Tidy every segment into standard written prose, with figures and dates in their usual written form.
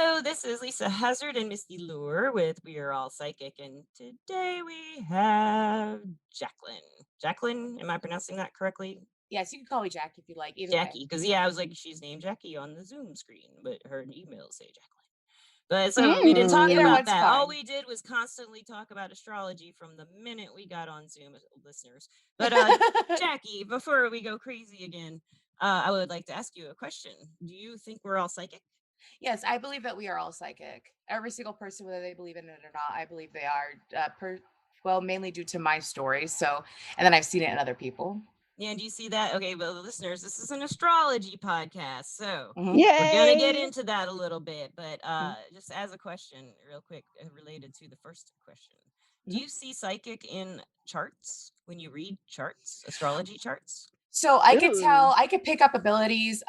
Hello, this is Lisa Hazard and Misty Lure with We Are All Psychic, and today we have Jaclyn. Jaclyn, am I pronouncing that correctly? Yes, you can call me Jack if you like. Either way. Jackie, because I was like, she's named Jackie on the Zoom screen, but her emails say Jaclyn. But so we didn't talk Either about one's that. All fine. we did was constantly talk about astrology from the minute we got on Zoom, listeners. But Jackie, before we go crazy again, I would like to ask you a question. Do you think we're all psychic? Yes, I believe that we are all psychic. Every single person, whether they believe in it or not, I believe they are. Well, mainly due to my story. So, and then I've seen it in other people. Yeah, do you see that? Okay, well, listeners, this is an astrology podcast, so Hmm. we're gonna get Yay! into that a little bit. But Hmm. just as a question, real quick, related to the first question, do Hmm. you see psychic in charts when you read charts, astrology charts? So I could Ooh. tell, I could pick up abilities.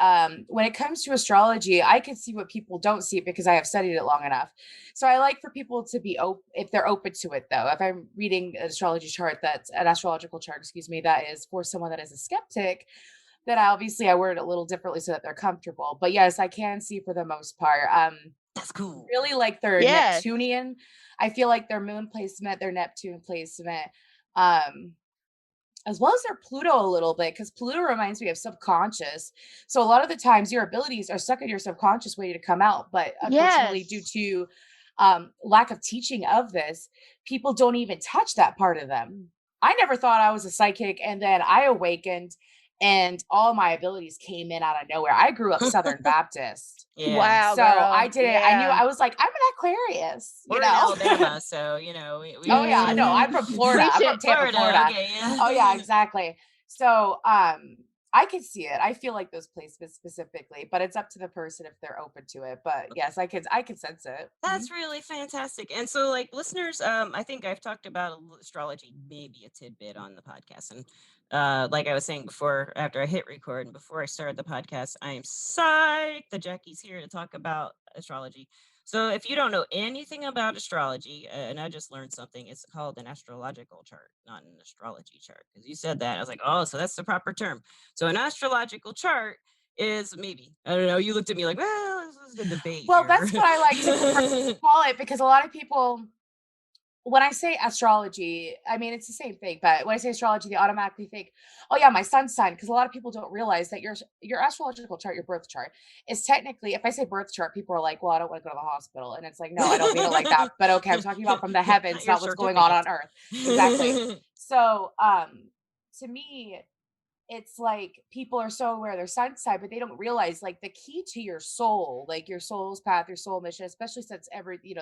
When it comes to astrology, I can see what people don't see because I have studied it long enough. So I like for people to be open if they're open to it, though. If I'm reading an astrology chart, that's an astrological chart, excuse me, that is for someone that is a skeptic, then obviously I word it a little differently so that they're comfortable. But yes, I can see for the most part. That's cool. Really like their Yes. Neptunian. I feel like their moon placement, their Neptune placement, um, as well as their Pluto a little bit, because Pluto reminds me of subconscious. So a lot of the times your abilities are stuck in your subconscious waiting to come out. But unfortunately, due Yes. to lack of teaching of this, people don't even touch that part of them. I never thought I was a psychic, and then I awakened and all my abilities came in out of nowhere. I grew up Southern Baptist. Yeah, Wow, So I girl. didn't, I knew, Yeah. I was like, I'm an Aquarius, you we're in know? Alabama, so we Oh yeah, no, understand I'm Mhm. from Florida. I'm from Preaching. Tampa, Florida. Florida. Okay, Oh yeah, yeah. exactly. So I can see it. I feel like those placements specifically, but it's up to the person if they're open to it. But yes, I can sense it. Mhm. That's really fantastic. And so, like listeners, I think I've talked about astrology maybe a tidbit on the podcast. And like I was saying before, after I hit record and before I started the podcast, I am psyched that Jackie's here to talk about astrology. So, if you don't know anything about astrology, and I just learned something, it's called an astrological chart, not an astrology chart. Because you said that, I was like, oh, so that's the proper term. So, an astrological chart is maybe, I don't know, you looked at me like, well, this is a debate Well, here. that's what I like to call it because a lot of people, when I say astrology, I mean it's the same thing, but when I say astrology, they automatically think, "Oh yeah, my sun's sign," because a lot of people don't realize that your astrological chart, your birth chart, is technically. If I say birth chart, people are like, "Well, I don't want to go to the hospital," and it's like, "No, I don't mean it like that." But okay, I'm talking about from the Not heavens, your not what's going on certificate. Earth. Exactly. So, to me, it's like people are so aware of their sign side, but they don't realize like the key to your soul, like your soul's path, your soul mission, especially since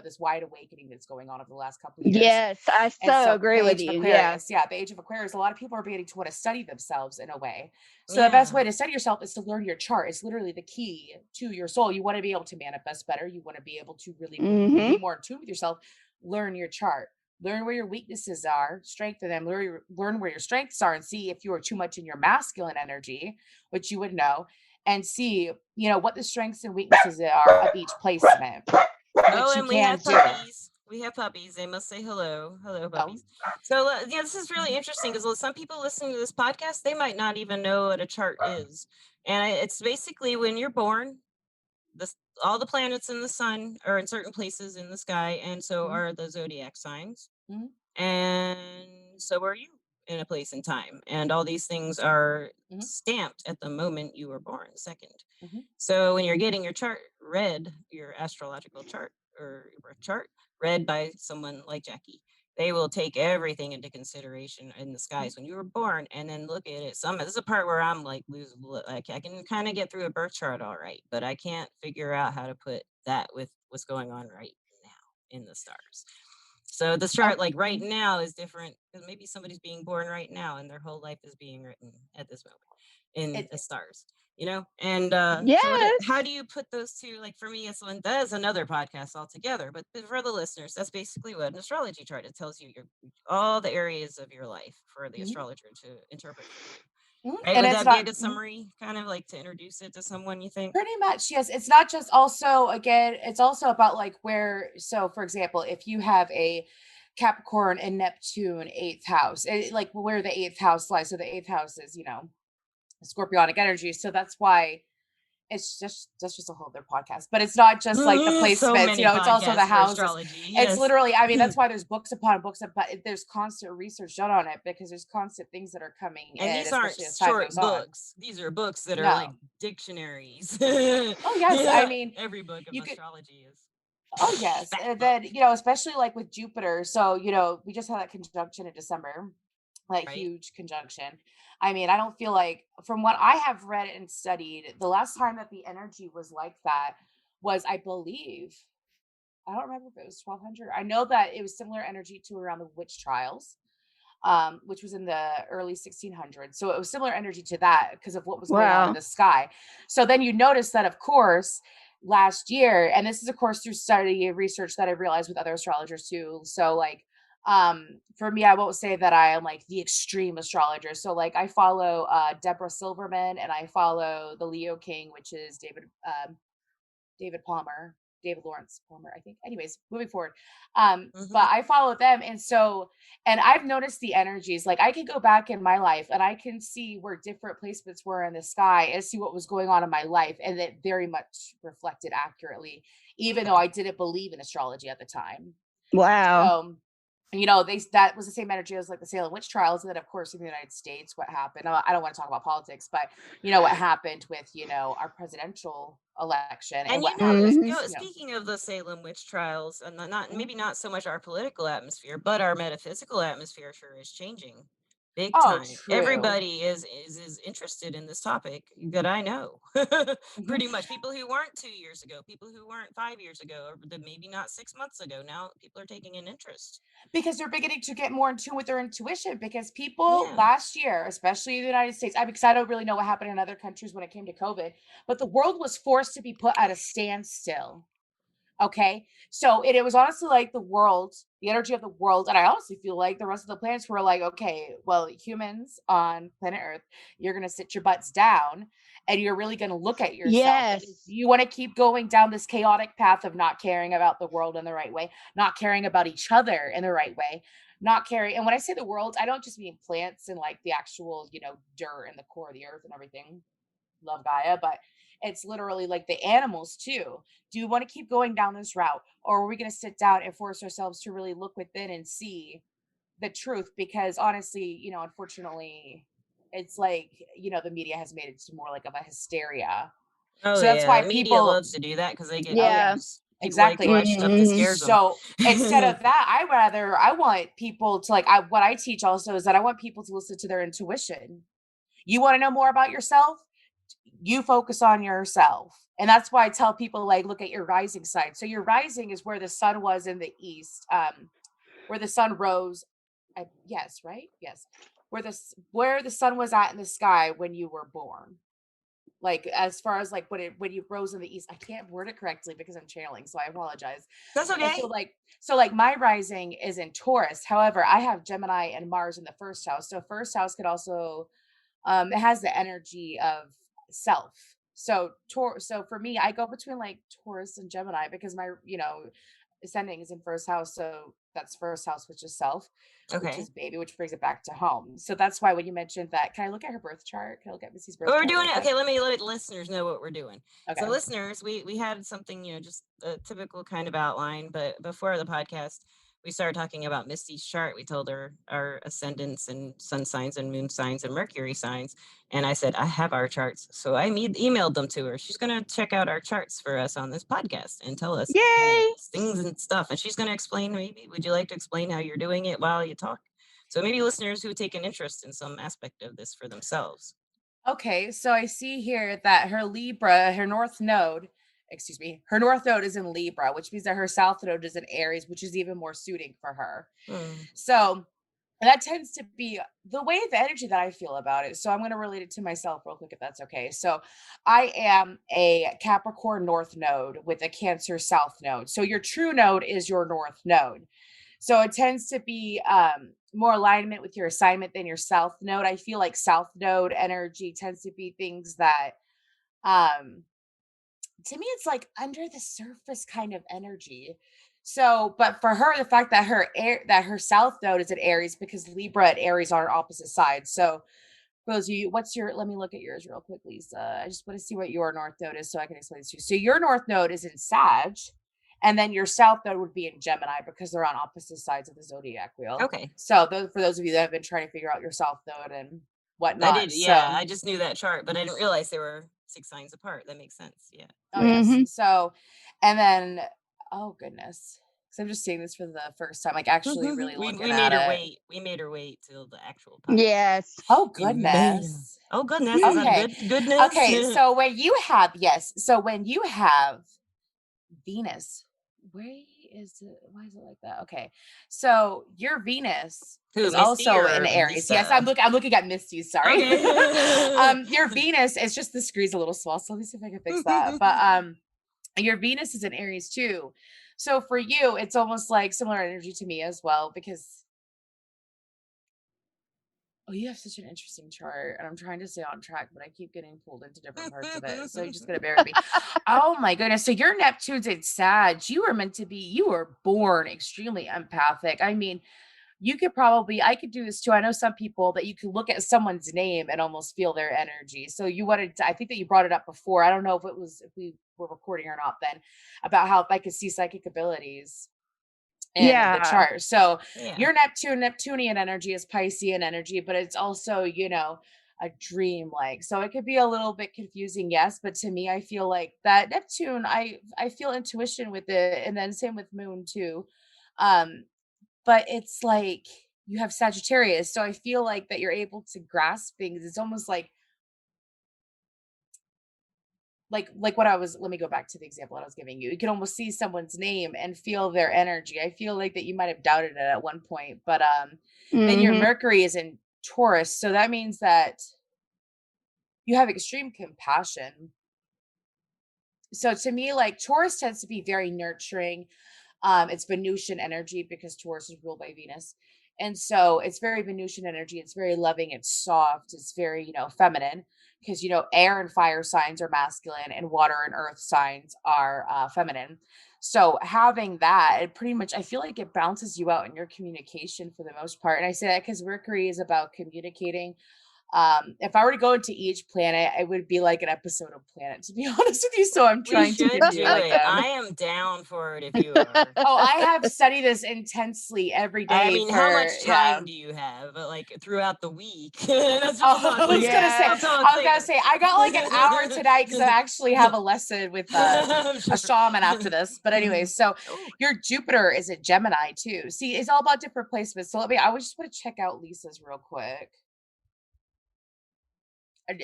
this wide awakening that's going on over the last couple of years. Yes. I And so so agree the with age of you. Yeah. Aquarius, yeah, the age of Aquarius, a lot of people are beginning to want to study themselves in a way. So the best Yeah. way to study yourself is to learn your chart. It's literally the key to your soul. You want to be able to manifest better. You want to be able to really Mhm. be more in tune with yourself. Learn your chart. Learn where your weaknesses are, strengthen them, learn where your strengths are, and see if you are too much in your masculine energy, which you would know, and see, what the strengths and weaknesses are of each placement, Oh, which you and we can have do. puppies. We have puppies. They must say hello. Hello, Oh, puppies. So, yeah, this is really interesting because some people listening to this podcast, they might not even know what a chart is. And it's basically when you're born, this all the planets in the sun are in certain places in the sky, and so mhm, are the zodiac signs. mhm, And so are you in a place and time. And all these things are mhm, stamped at the moment you were born, second. mhm, So when you're getting your chart read, your astrological chart or your birth chart read by someone like Jackie, they will take everything into consideration in the mhm. skies when you were born and then look at it. This is a part where I'm like like I can kind of get through a birth chart all right, but I can't figure out how to put that with what's going on right now in the stars. So the Oh, chart, like right mhm, now, is different because maybe somebody's being born right now and their whole life is being written at this moment in the it stars, And so, how Yes. do you put those two? Like for me, it's one that is another podcast altogether. But for the listeners, that's basically what an astrology chart. It tells you all the areas of your life for the mhm, astrologer to interpret for you. mhm, Right? and Would it's that be a not good mhm. summary, kind of like to introduce it to someone? You think? Pretty much, yes. It's not just also, again, it's also about like where, so for example, if you have a Capricorn and Neptune eighth house, like where the eighth house lies. So the eighth house is, Scorpionic energy. So that's why it's just that's just a whole other podcast. But it's not just like the So placements, many it's also the podcasts for houses. astrology. It's Yes. literally, I mean, that's why there's books upon books, but there's constant research done on it because there's constant things that are coming And in, these aren't especially as time short goes on. books. These are books that are like No. dictionaries. Oh yes, I mean, Every book of you could. astrology is Oh yes, fat and book, then especially like with Jupiter. So we just had that conjunction in December, like right? huge conjunction. I mean, I don't feel like, from what I have read and studied, the last time that the energy was like that was, I believe, I don't remember if it was 1200. I know that it was similar energy to around the witch trials, which was in the early 1600s. So it was similar energy to that because of what was going on in Wow. the sky. So then you notice that, of course, last year, and this is, of course, through study and research that I realized with other astrologers too. So, like, for me, I won't say that I am like the extreme astrologer. So, like, I follow Deborah Silverman, and I follow the Leo King, which is David Palmer, David Lawrence Palmer, I think. Anyways, moving forward. But Hmm. I follow them. And I've noticed the energies. Like, I can go back in my life and I can see where different placements were in the sky and see what was going on in my life. And it very much reflected accurately, even though Okay. I didn't believe in astrology at the time. Wow. So, that was the same energy as like the Salem witch trials. And then, of course, in the United States, what happened? I don't want to talk about politics, but what happened with our presidential election and And what happened. Mhm. speaking of the Salem witch trials, and not Mhm. maybe not so much our political atmosphere, but our metaphysical atmosphere sure is changing big Oh, time. true. Everybody is interested in this topic that I know. Mhm. Pretty much, people who weren't 2 years ago, people who weren't 5 years ago, or maybe not 6 months ago. Now people are taking an interest. Because they're beginning to get more in tune with their intuition. Because people Yeah. last year, especially in the United States, because I don't really know what happened in other countries when it came to COVID, but the world was forced to be put at a standstill. Okay. So it was honestly like the energy of the world. And I honestly feel like the rest of the planets were like, okay, well, humans on planet Earth, you're going to sit your butts down and you're really going to look at yourself. And if Yes. you want to keep going down this chaotic path of not caring about the world in the right way, not caring about each other in the right way, not caring. And when I say the world, I don't just mean plants and like the actual, dirt and the core of the earth and everything. Love Gaia, but it's literally like the animals too. Do you want to keep going down this route, or are we going to sit down and force ourselves to really look within and see the truth? Because honestly, unfortunately, it's like, the media has made it to more like of a hysteria. Oh So that's yeah, why the media people, loves to do that because they get oh Yeah. yes, news. People like to exactly. watch stuff that Mhm. scares them. So instead of that, I want people to like, what I teach also is that I want people to listen to their intuition. You want to know more about yourself? You focus on yourself. And that's why I tell people, like, look at your rising sign. So your rising is where the sun was in the east, where the sun rose. Yes, right? Yes. Where the sun was at in the sky when you were born. Like, as far as like when you rose in the east. I can't word it correctly because I'm channeling, so I apologize. That's And okay. so like my rising is in Taurus. However, I have Gemini and Mars in the first house. So first house could also, it has the energy of self. So for me, I go between like Taurus and Gemini because my, ascending is in first house. So that's first house, which is self, which Okay. is baby, which brings it back to home. So that's why when you mentioned that, can I look at her birth chart? Can I look at Missy's birth We're chart doing real it. quick? Okay, let the listeners know what we're doing. So, Okay. listeners, we had something, just a typical kind of outline, but before the podcast, we started talking about Misty's chart. We told her our ascendants and sun signs and moon signs and Mercury signs, and I said I have our charts, so I emailed them to her. She's gonna check out our charts for us on this podcast and tell us, Yay. things and stuff. And she's gonna explain. Maybe would you like to explain how you're doing it while you talk? So maybe listeners who take an interest in some aspect of this for themselves. Okay, so I see here that her north node is in Libra, which means that her south node is in Aries, which is even more suiting for her. Hmm. So that tends to be the energy that I feel about it. So I'm going to relate it to myself real quick, if that's okay. So I am a Capricorn north node with a Cancer south node. So your true node is your north node. So it tends to be more alignment with your assignment than your south node. I feel like south node energy tends to be things that, um, to me, it's like under the surface kind of energy. So, but for her, the fact that her south node is at Aries, because Libra and Aries are on opposite sides. So For those of you, let me look at yours real quick, Lisa. I just want to see what your north node is so I can explain this to you. So your north node is in Sag, and then your south node would be in Gemini because they're on opposite sides of the zodiac wheel. Okay. So for those of you that have been trying to figure out your south node and whatnot. I did, yeah. I just knew that chart, but I didn't realize they were 6 signs apart. That makes sense. Yeah. Oh, yes. So, and then, oh goodness. So I'm just seeing this for the first time, like actually really looking we at made her it. wait. We made her wait till the actual podcast. Yes. Oh goodness. Oh goodness. Is Okay. that goodness? Okay. So when you have Venus, why is it like that? Okay. So your Venus is Misty also or in Aries. Lisa? Yes, I'm looking at Misty, sorry. Okay. Your Venus, it's just the screen's a little small, so let me see if I can fix that. But your Venus is in Aries too. So for you, it's almost like similar energy to me as well, because you have such an interesting chart, and I'm trying to stay on track, but I keep getting pulled into different parts of it. So you're just gonna bear with me. Oh my goodness. So your Neptune's in Sag. You were born extremely empathic. I mean, I could do this too. I know some people that you can look at someone's name and almost feel their energy. So I think that you brought it up before. I don't know if we were recording or not then, about how I could see psychic abilities in the chart. So your Neptunian energy is Piscean energy, but it's also, a dream like. So it could be a little bit confusing, yes, but to me, I feel like that Neptune, I feel intuition with it, and then same with Moon too. But it's like you have Sagittarius, so I feel like that you're able to grasp things. It's almost like what let me go back to the example I was giving you. You can almost see someone's name and feel their energy. I feel like that you might have doubted it at one point, but then your Mercury is in Taurus, so that means that you have extreme compassion. So to me, like, Taurus tends to be very nurturing. It's Venusian energy because Taurus is ruled by Venus. And so it's very Venusian energy. It's very loving. It's soft. It's very, feminine, because, air and fire signs are masculine and water and earth signs are feminine. So having that, it pretty much, I feel like it balances you out in your communication for the most part. And I say that because Mercury is about communicating. If I were to go into each planet, it would be like an episode of Planet, to be honest with you. So I'm trying to give you like I am down for it if you are. I have studied this intensely every day. I mean, how much time do you have? Like throughout the week? That's I was gonna say I got like an hour tonight because I actually have a lesson with a shaman after this. But anyway, so your Jupiter is a Gemini too. See, it's all about different placements. So I just want to check out Lisa's real quick.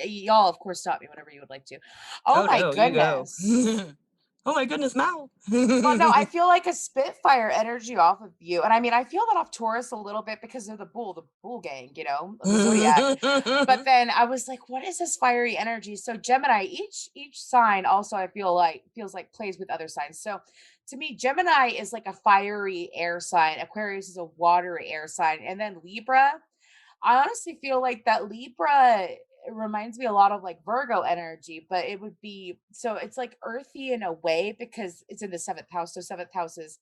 Y'all, of course, stop me whenever you would like to. Oh my goodness. Oh my goodness, Mal. Well, no, I feel like a Spitfire energy off of you. And I mean, I feel that off Taurus a little bit because of the bull gang, of the zodiac. But then I was like, what is this fiery energy? So Gemini, each sign also I feel like feels like plays with other signs. So to me, Gemini is like a fiery air sign. Aquarius is a watery air sign. And then Libra, I honestly feel like that Libra, it reminds me a lot of like Virgo energy, but it would be, so it's like earthy in a way because it's in the seventh house. So seventh house is,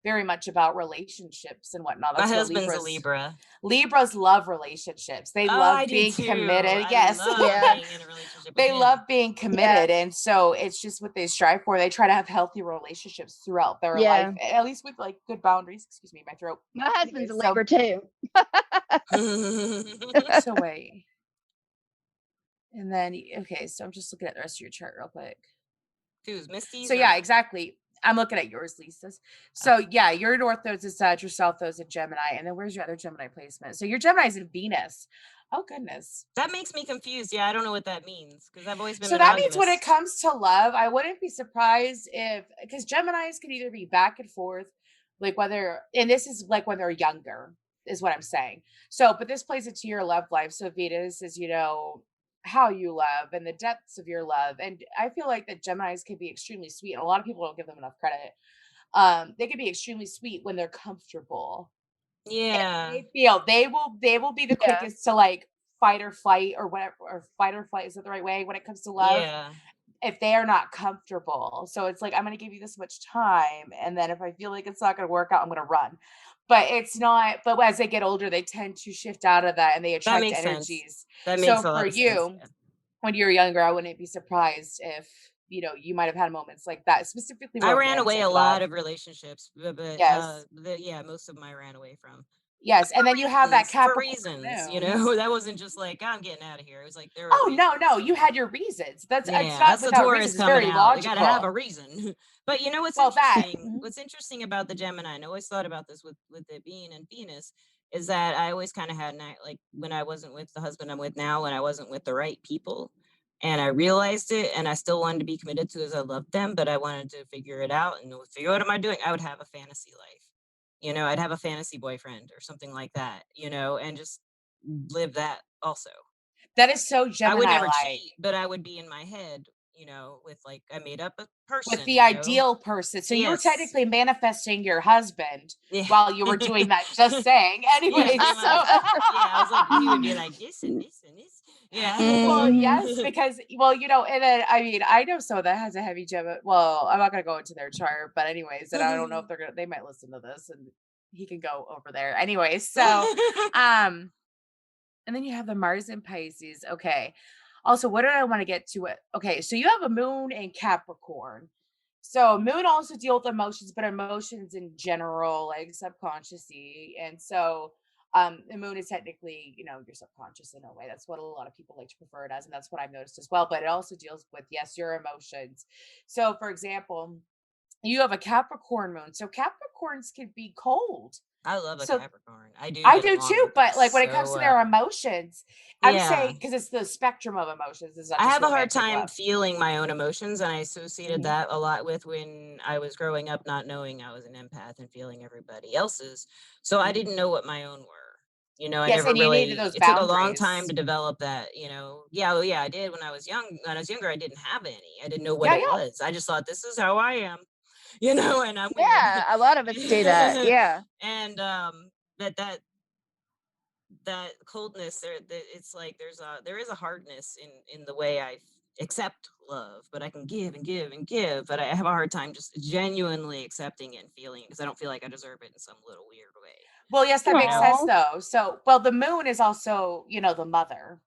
very much about relationships and whatnot. That's my husband's a Libra. Libras love relationships. They love being committed. Yes. They love being committed. And so it's just what they strive for. They try to have healthy relationships throughout their life, at least with like good boundaries. Excuse me, my throat. My husband's a Libra too. So wait. And then, okay, so I'm just looking at the rest of your chart real quick. Who's Misty's? So yeah, exactly. I'm looking at yours, Lisa's. So yeah, your North Node's in Sag, your South Node's in Gemini, and then where's your other Gemini placement? So your Gemini's in Venus. Oh goodness, that makes me confused. Yeah, I don't know what that means because I've always been. So that means when it comes to love, I wouldn't be surprised because Geminis can either be back and forth, like whether, and this is like when they're younger, is what I'm saying. So, but this plays into your love life. So Venus is, how you love and the depths of your love. And I feel like that Geminis can be extremely sweet, and a lot of people don't give them enough credit. They can be extremely sweet when they're comfortable. Yeah. And they will be the quickest to like fight or flight or whatever, or fight or flight, is that the right way when it comes to love? Yeah. if they are not comfortable. So it's like, I'm going to give you this much time. And then if I feel like it's not going to work out, I'm going to run. But it's not, but as they get older, they tend to shift out of that and they That attract makes sense. energies. That makes So a for lot of sense. you, Yeah. when you were younger, I wouldn't be surprised if, you might have had moments like that, specifically I ran away romantic a lot love. of relationships, Yes. yeah, most of them I ran away from. Yes. And then you have that For Capricorn reasons, moon. that wasn't just like I'm getting out of here. It was like there were Oh, no, reasons. no, you had your reasons. It's Yeah, not that's the without Taurus reasons. It's coming very out. You got to have a logical. reason. But you know what's Well, that. interesting? What's interesting about the Gemini, and I always thought about this with it being in Venus, is that I always kind of had like when I wasn't with the husband I'm with now, when I wasn't with the right people, and I realized it, and I still wanted to be committed to as I loved them, but I wanted to figure it out and figure what am I doing? I would have a fantasy life. I'd have a fantasy boyfriend or something like that, and just live that also. That is so I would never Gemini-like. cheat, but I would be in my head, with like I made up a With person, the ideal person. So you were Yes. technically manifesting your husband Yeah. while you were doing that, just saying. Yeah, Anyway, pretty so much. Yeah, I was like, he would be like this and this and this. well, Yeah. yes, because well, and then I mean, I know someone that has a heavy Gemini. Well, I'm not gonna go into their chart, but anyways, and I don't know if they might listen to this and he can go over there. Anyways, so um and then you have the Mars in Pisces. Okay. Also, what did I want to get to it? Okay, so you have a moon in Capricorn. So moon also deal with emotions, but emotions in general, like subconsciously. And so the moon is technically, your subconscious in a way. That's what a lot of people like to prefer it as, and that's what I've noticed as well. But it also deals with, yes, your emotions. So for example, you have a Capricorn moon. So Capricorns can be cold. I love a So Capricorn. I do I get do along too, with them but like when it so comes to their well. emotions, I'm Yeah. saying because it's the spectrum of emotions. It's not I just have a hard romantic time love. feeling my own emotions, and I associated Mhm. that a lot with when I was growing up, not knowing I was an empath and feeling everybody else's. So I Mhm. didn't know what my own were. I Yes, never and you needed really, those it took a long time boundaries. to develop that, Yeah, well, yeah, I did when I was young. When I was younger, I didn't have any. I didn't know what Yeah, it yeah. was. I just thought this is how I am, and I'm weird. Yeah, a lot of us say that. Yeah. And that coldness it's like there is a hardness in the way I accept love, but I can give and give and give, but I have a hard time just genuinely accepting it and feeling it because I don't feel like I deserve it in some little weird way Well, yes, that you makes know sense Oh, though. So, well, the moon is also, the mother.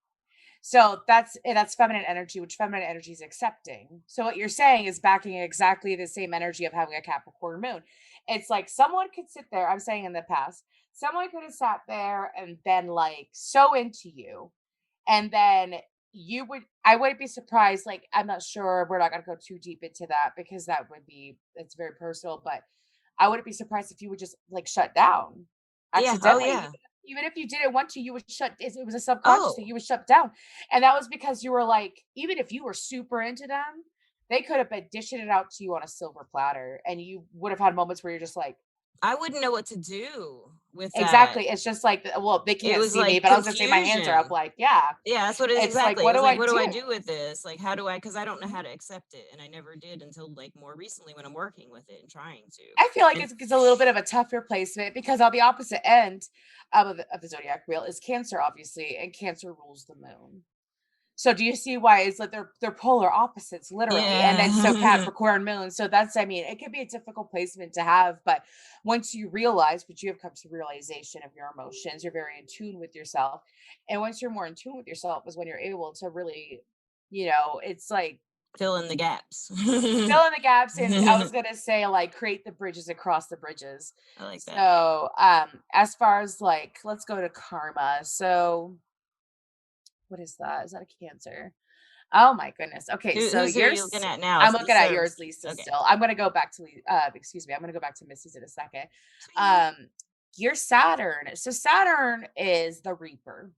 So that's feminine energy, which feminine energy is accepting. So what you're saying is backing exactly the same energy of having a Capricorn moon. It's like someone could sit there, I'm saying in the past, someone could have sat there and been like so into you. And then I wouldn't be surprised, like, I'm not sure, we're not gonna go too deep into that because it's very personal, but I wouldn't be surprised if you would just like shut down yeah, oh accidentally. yeah, Even if you didn't want to, you would it was a subconscious thing, oh you would shut down. And that was because you were like, even if you were super into them, they could have been dishing it out to you on a silver platter, and you would have had moments where you're just like, I wouldn't know what to do with that. exactly. It's just like, well, they It can't was see me, like but I was gonna say my hands are up, confusion. like, yeah. Yeah, that's what it is It's like, exactly. It what was do like, I what do I do? do with this? Like, how do I? Because I don't know how to accept it, and I never did until like more recently when I'm working with it and trying to. I feel like And it's a little bit of a tougher placement because on the opposite end of the zodiac wheel is Cancer, obviously, and Cancer rules the moon. So do you see why it's like they're polar opposites, literally, and then so yeah, Capricorn moon. So that's, I mean, it could be a difficult placement to have, but once you realize, but you have come to realization of your emotions, you're very in tune with yourself, and once you're more in tune with yourself, is when you're able to really, it's like fill in the gaps. fill in the gaps, and I was gonna say, like, create the bridges across the bridges. I like that. So, as far as, like, let's go to karma. So, what is that? Is that a Cancer? Oh my goodness. Okay, so Who are you looking at now? I'm So looking this at is yours, Lisa, okay. still. I'm gonna go back to excuse me, I'm gonna go back to Missy's in a second. Sweet. Um, your Saturn. So Saturn is the Reaper.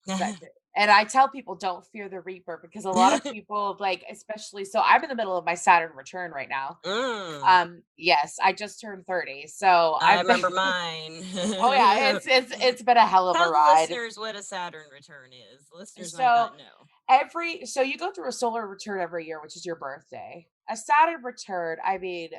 But and I tell people don't fear the Reaper because a lot of people, like, especially, so I'm in the middle of my Saturn return right now. mm, Yes, I just turned 30. So I I've been remember mine. oh yeah, it's been a hell of a Tell the ride. listeners what a Saturn return is. The listeners might So not know. so you go through a solar return every year, which is your birthday. A Saturn return, I mean,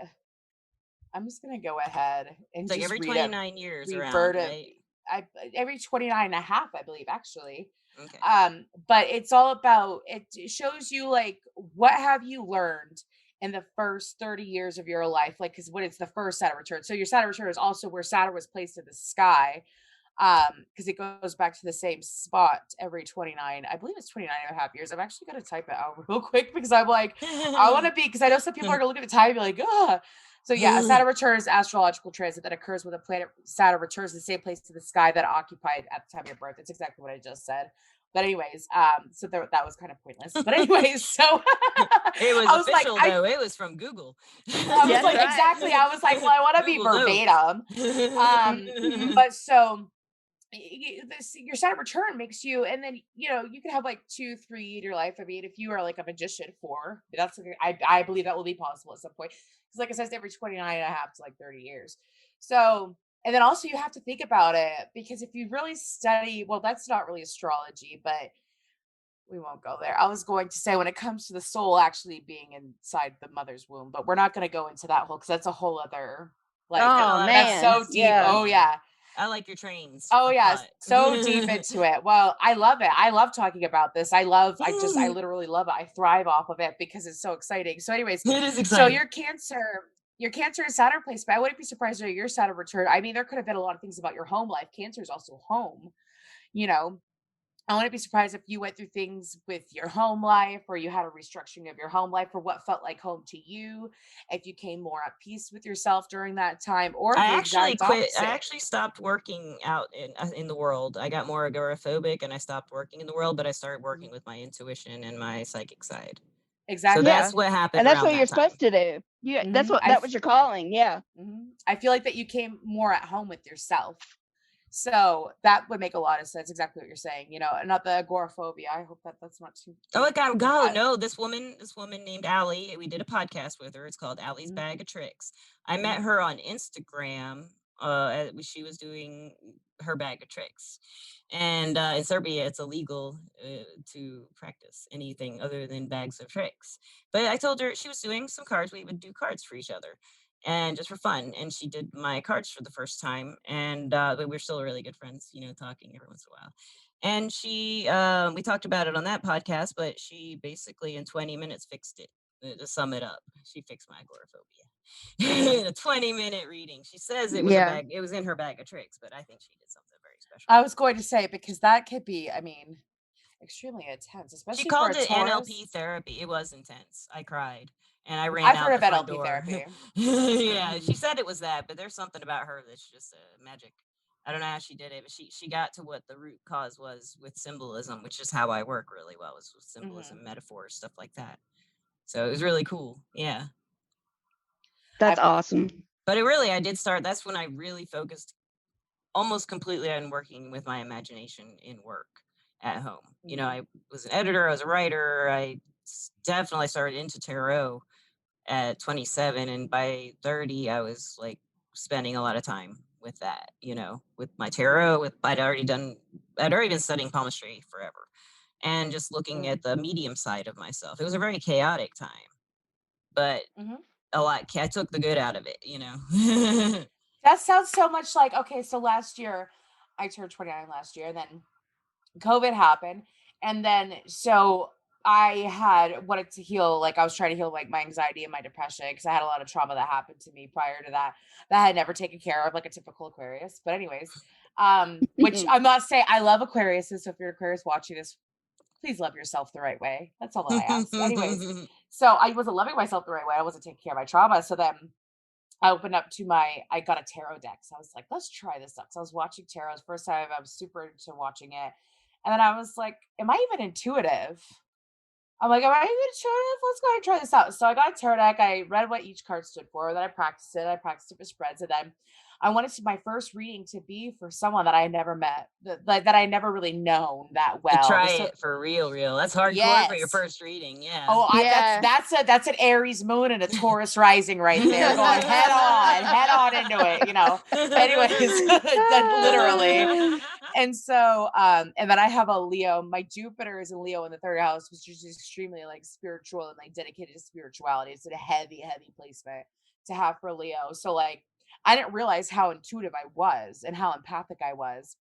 I'm just gonna go ahead and It's like just every 29 years refer around, to right? I every 29 and a half, I believe, actually. Okay. But it's all about, it shows you like what have you learned in the first 30 years of your life, like because when it's the first Saturn return. So your Saturn return is also where Saturn was placed in the sky, because it goes back to the same spot every 29, I believe it's 29 and a half years. I'm actually going to type it out real quick because I'm like, I want to be, because I know some people are going to look at the time and be like, ah. So yeah, a Saturn return is astrological transit that occurs when the planet Saturn returns to the same place to the sky that it occupied at the time of your birth. It's exactly what I just said. But anyways, so that was kind of pointless. But anyways, so It was I was like, official though. It was from Google. I was That's like, right. exactly. I was like, well, I want to be Google knows. verbatim. But so your Saturn return makes you, and then you can have like 2, 3 in your life. I mean, if you are like a magician, 4, that's something I believe that will be possible at some point. Because like I said, it's every 29 and a half to like 30 years. So, and then also you have to think about it, because if you really study, well, that's not really astrology, but we won't go there. I was going to say when it comes to the soul actually being inside the mother's womb, but we're not going to go into that whole, because that's a whole other, It's like, got a Oh lot of that's man. so fantasy deep. in Yeah. Oh there. yeah. I like your trains. Oh A yeah, lot. so deep into it. Well, I love it. I love talking about this. I literally love it. I thrive off of it because it's so exciting. So anyways, It is so exciting. your Cancer and Saturn placement, I wouldn't be surprised if your Saturn return. I mean, there could have been a lot of things about your home life. Cancer is also home, you know. I wouldn't be surprised if you went through things with your home life, or you had a restructuring of your home life, or what felt like home to you, if you came more at peace with yourself during that time, or I the actually exact quit. I opposite. actually stopped working out in the world. I got more agoraphobic and I stopped working in the world, but I started Mhm. working with my intuition and my psychic side. So Exactly. Yeah. that's what And happened that's around what you're that time. supposed to do. That's Mhm. what that was your calling. Yeah. I feel like that you came more at home with yourself. So that would make a lot of sense. Exactly what you're saying, and not the agoraphobia. I hope that that's not too Oh, it deep. got go. Uh, No, this woman named Allie. We did a podcast with her. It's called Allie's mhm, Bag of Tricks. I met mhm, her on Instagram. She was doing her bag of tricks, and in Serbia, it's illegal to practice anything other than bags of tricks. But I told her she was doing some cards. We would do cards for each other, and just for fun. And she did my cards for the first time, and but we're still really good friends. Talking every once in a while. And we talked about it on that podcast, but she basically in 20 minutes fixed it. To sum it up, she fixed my agoraphobia in a 20-minute reading. She says Yeah. it was in her bag of tricks, but I think she did something very special. I was going to say, because that could be, I mean, extremely intense, She especially for called a it NLP Taurus. therapy. It was intense. I cried and I ran I've out heard the of front NLP door. therapy. Yeah, she Mhm, said it was that, but there's something about her that's just magic. I don't know how she did it, but she got to what the root cause was with symbolism, which is how I work really well, is with mhm. symbolism, metaphors, stuff like that. So it was really cool. Yeah. That's I've awesome. But I did start, that's when I really focused almost completely on working with my imagination in work at home. mhm, I was an editor, I was a writer, definitely started into tarot at 27, and by 30 I was like spending a lot of time with that, with my tarot. With I'd already been studying palmistry forever, and just looking mhm, at the medium side of myself. It was a very chaotic time, but mhm. I took the good out of it. That sounds so much like, okay, so last year, I turned 29 last year, and then COVID happened. And then so I had wanted to heal, like I was trying to heal like my anxiety and my depression, because I had a lot of trauma that happened to me prior to that I had never taken care of, like a typical Aquarius. But anyways, which I'm not saying I love Aquariuses. So if you're Aquarius watching this, please love yourself the right way. That's all that I ask. Anyways, so I wasn't loving myself the right way. I wasn't taking care of my trauma. So then I got a tarot deck. So I was like, let's try this out. So I was watching tarot. First time I was super into watching it. And then I was like, am I even intuitive? I'm like, am I even intuitive? Let's go ahead and try this out. So I got a tarot deck. I read what each card stood for. Then I practiced it. I practiced it with spreads. And then I wanted my first reading to be for someone that I never met, that I never really known that To well. try This so it for real. That's hardcore for your yes. first reading. Yeah. Oh, Yeah. that's an Aries moon and a Taurus rising right there, going head on into it, Anyways, that literally. And so, and then I have a Leo. My Jupiter is in Leo in the third house, which is extremely like spiritual and like dedicated to spirituality. It's a heavy, heavy placement to have for Leo. So like, I didn't realize how intuitive I was and how empathic I was,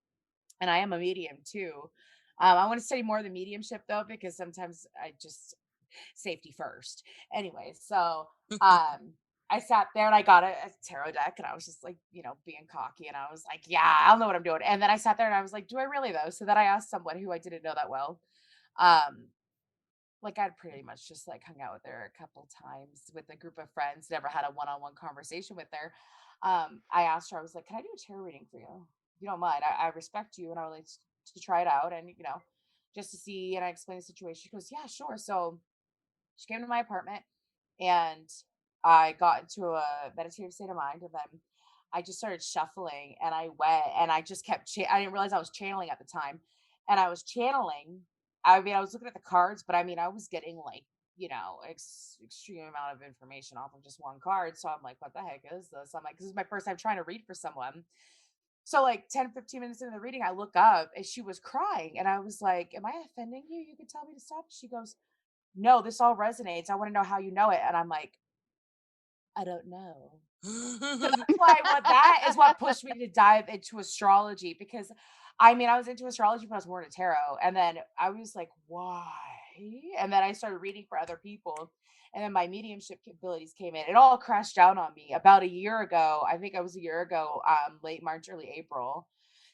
and I am a medium too. I want to study more of the mediumship though, because sometimes I just safety first. Anyway, so I sat there and I got a tarot deck and I was just like, being cocky and I was like, yeah, I don't know what I'm doing. And then I sat there and I was like, do I really though? So then I asked someone who I didn't know that well. Um, like I'd pretty much just like hung out with her a couple times with a group of friends, never had a one-on-one conversation with her. I asked her, I was like, can I do a tarot reading for you? If you don't mind, I respect you and I would like to try it out and just to see. And I explained the situation. She goes, yeah, sure. So she came to my apartment and I got into a meditative state of mind. And then I just started shuffling and I went and I just kept, I didn't realize I was channeling at the time. And I was channeling. I mean, I was looking at the cards, but I mean, I was getting like, extreme amount of information off of just one card. So I'm like, what the heck is this? I'm like, this is my first time trying to read for someone. So like 10, 15 minutes into the reading, I look up and she was crying. And I was like, am I offending you? You could tell me to stop. She goes, no, this all resonates. I want to know how you know it. And I'm like, I don't know. So that's why that is what pushed me to dive into astrology, because I mean, I was into astrology when I was more into tarot. And then I was like, why? And then I started reading for other people. And then my mediumship abilities came in. It all crashed down on me about a year ago. I think it was a year ago, late March, early April.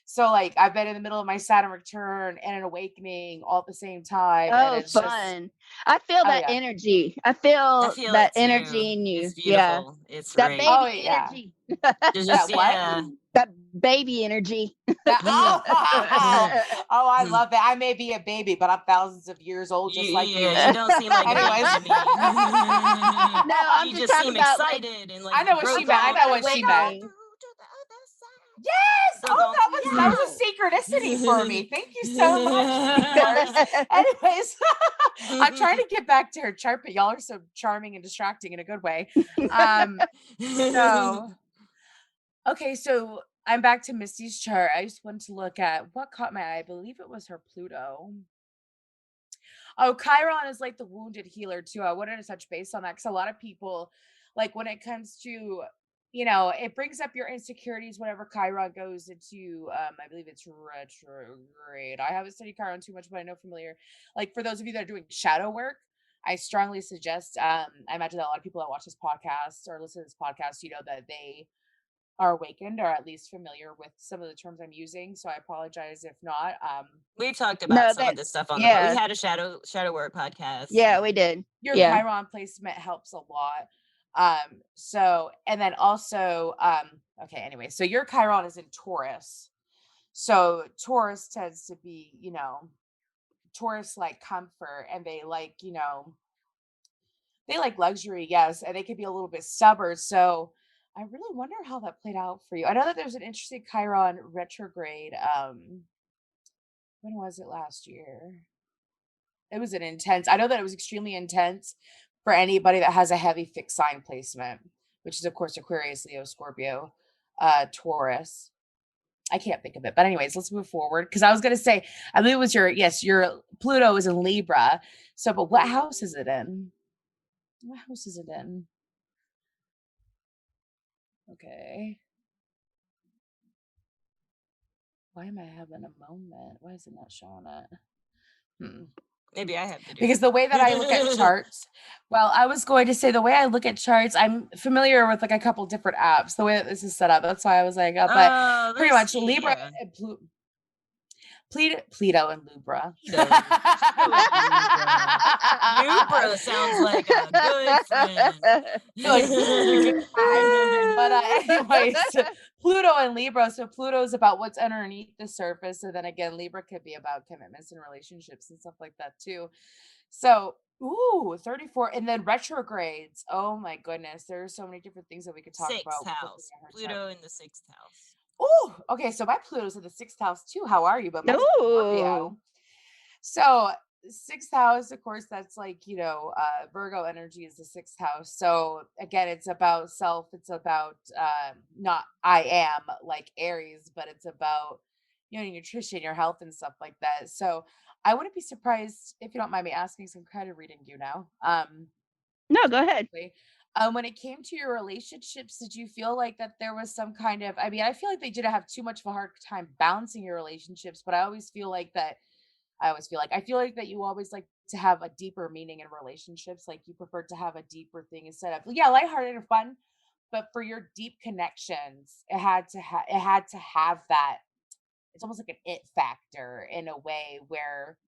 So like I've been in the middle of my Saturn return and an awakening all at the same time. And Oh, it's just, fun. I feel oh that yeah. energy. I I feel feel that it too. energy in you. It's Yeah. beautiful. It's That great. Oh baby yeah. energy. There's That just what? That baby energy. That oh, I love that. I may be a baby, but I'm thousands of years old, just like you. You don't seem like a baby Anyways. to me. No, I'm You just just talking seem about like excited and I like know what I'm she meant. I talking know about what she meant. awakening. Yes. So Oh, going, that was a synchronicity for me. Thank you so much, universe. Anyways, I'm trying to get back to her chart, but y'all are so charming and distracting in a good way. So okay, so I'm back to Misty's chart. I just wanted to look at what caught my eye. I believe it was her Pluto. Oh, Chiron is like the wounded healer too. I wanted to touch base on that because a lot of people, like when it comes to, it brings up your insecurities whenever Chiron goes into, I believe it's retrograde. I haven't studied Chiron too much, but I know familiar. Like for those of you that are doing shadow work, I strongly suggest. I imagine that a lot of people that watch this podcast or listen to this podcast, that they are awakened or at least familiar with some of the terms I'm using. So I apologize if not. We've talked about No, some of that this stuff on the we yeah. had a shadow work podcast. Yeah, we did. Your Yeah. Chiron placement helps a lot. So and then also okay, anyway, so your Chiron is in Taurus. So Taurus tends to be, Taurus like comfort and they like, they like luxury, yes, and they can be a little bit stubborn. So I really wonder how that played out for you. I know that there's an interesting Chiron retrograde. When was it last year? It was an intense. I know that it was extremely intense for anybody that has a heavy fixed sign placement, which is of course Aquarius, Leo, Scorpio, Taurus. I can't think of it. But anyways, let's move forward. Because I was gonna say, I believe it was your Pluto is in Libra. So, but what house is it in? What house is it in? Okay. Why am I having a moment? Why is it not showing it? Maybe I have to do Because it. the way that I look at charts, well, I was going to say the way I look at charts, I'm familiar with like a couple different apps, the way that this is set up. That's why I was like, but pretty much Libra and Pluto and Libra. Libra sounds like a good friend. Like a good time. But anyways, Pluto and Libra. So Pluto is about what's underneath the surface. So then again, Libra could be about commitments and relationships and stuff like that too. So, 34. And then retrogrades. Oh my goodness. There are so many different things that we could talk about. Sixth house. Pluto in the sixth house. Oh, okay. So my Pluto's in the sixth house too. How are you? But mine's in Scorpio. Ooh. So sixth house, of course, that's like, Virgo energy is the sixth house. So again, it's about self. It's about not I am like Aries, but it's about nutrition, your health and stuff like that. So I wouldn't be surprised if you don't mind me asking some kind of reading you now. No, go ahead. When it came to your relationships, did you feel like that there was some kind of, I mean, I feel like they didn't have too much of a hard time balancing your relationships, but I always feel like that I always feel like that you always like to have a deeper meaning in relationships. Like you prefer to have a deeper thing instead of lighthearted and fun. But for your deep connections, it had to have that. It's almost like an it factor in a way where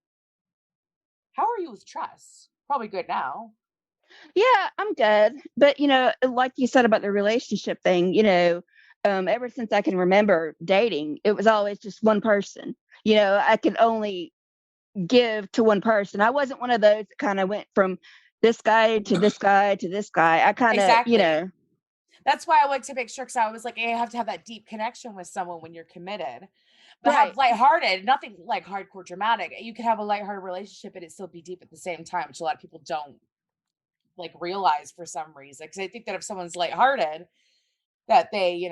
how are you with trust? Probably good now. Yeah, I'm good. But like you said about the relationship thing, ever since I can remember dating, it was always just one person. I could only give to one person. I wasn't one of those that kind of went from this guy to this guy to this guy. I kind of, Exactly. That's why I like to make sure, because I was like, I have to have that deep connection with someone when you're committed. But Right. have lighthearted, nothing like hardcore dramatic. You could have a lighthearted relationship and it still be deep at the same time, which a lot of people don't like realize for some reason. Because I think that if someone's lighthearted, that they,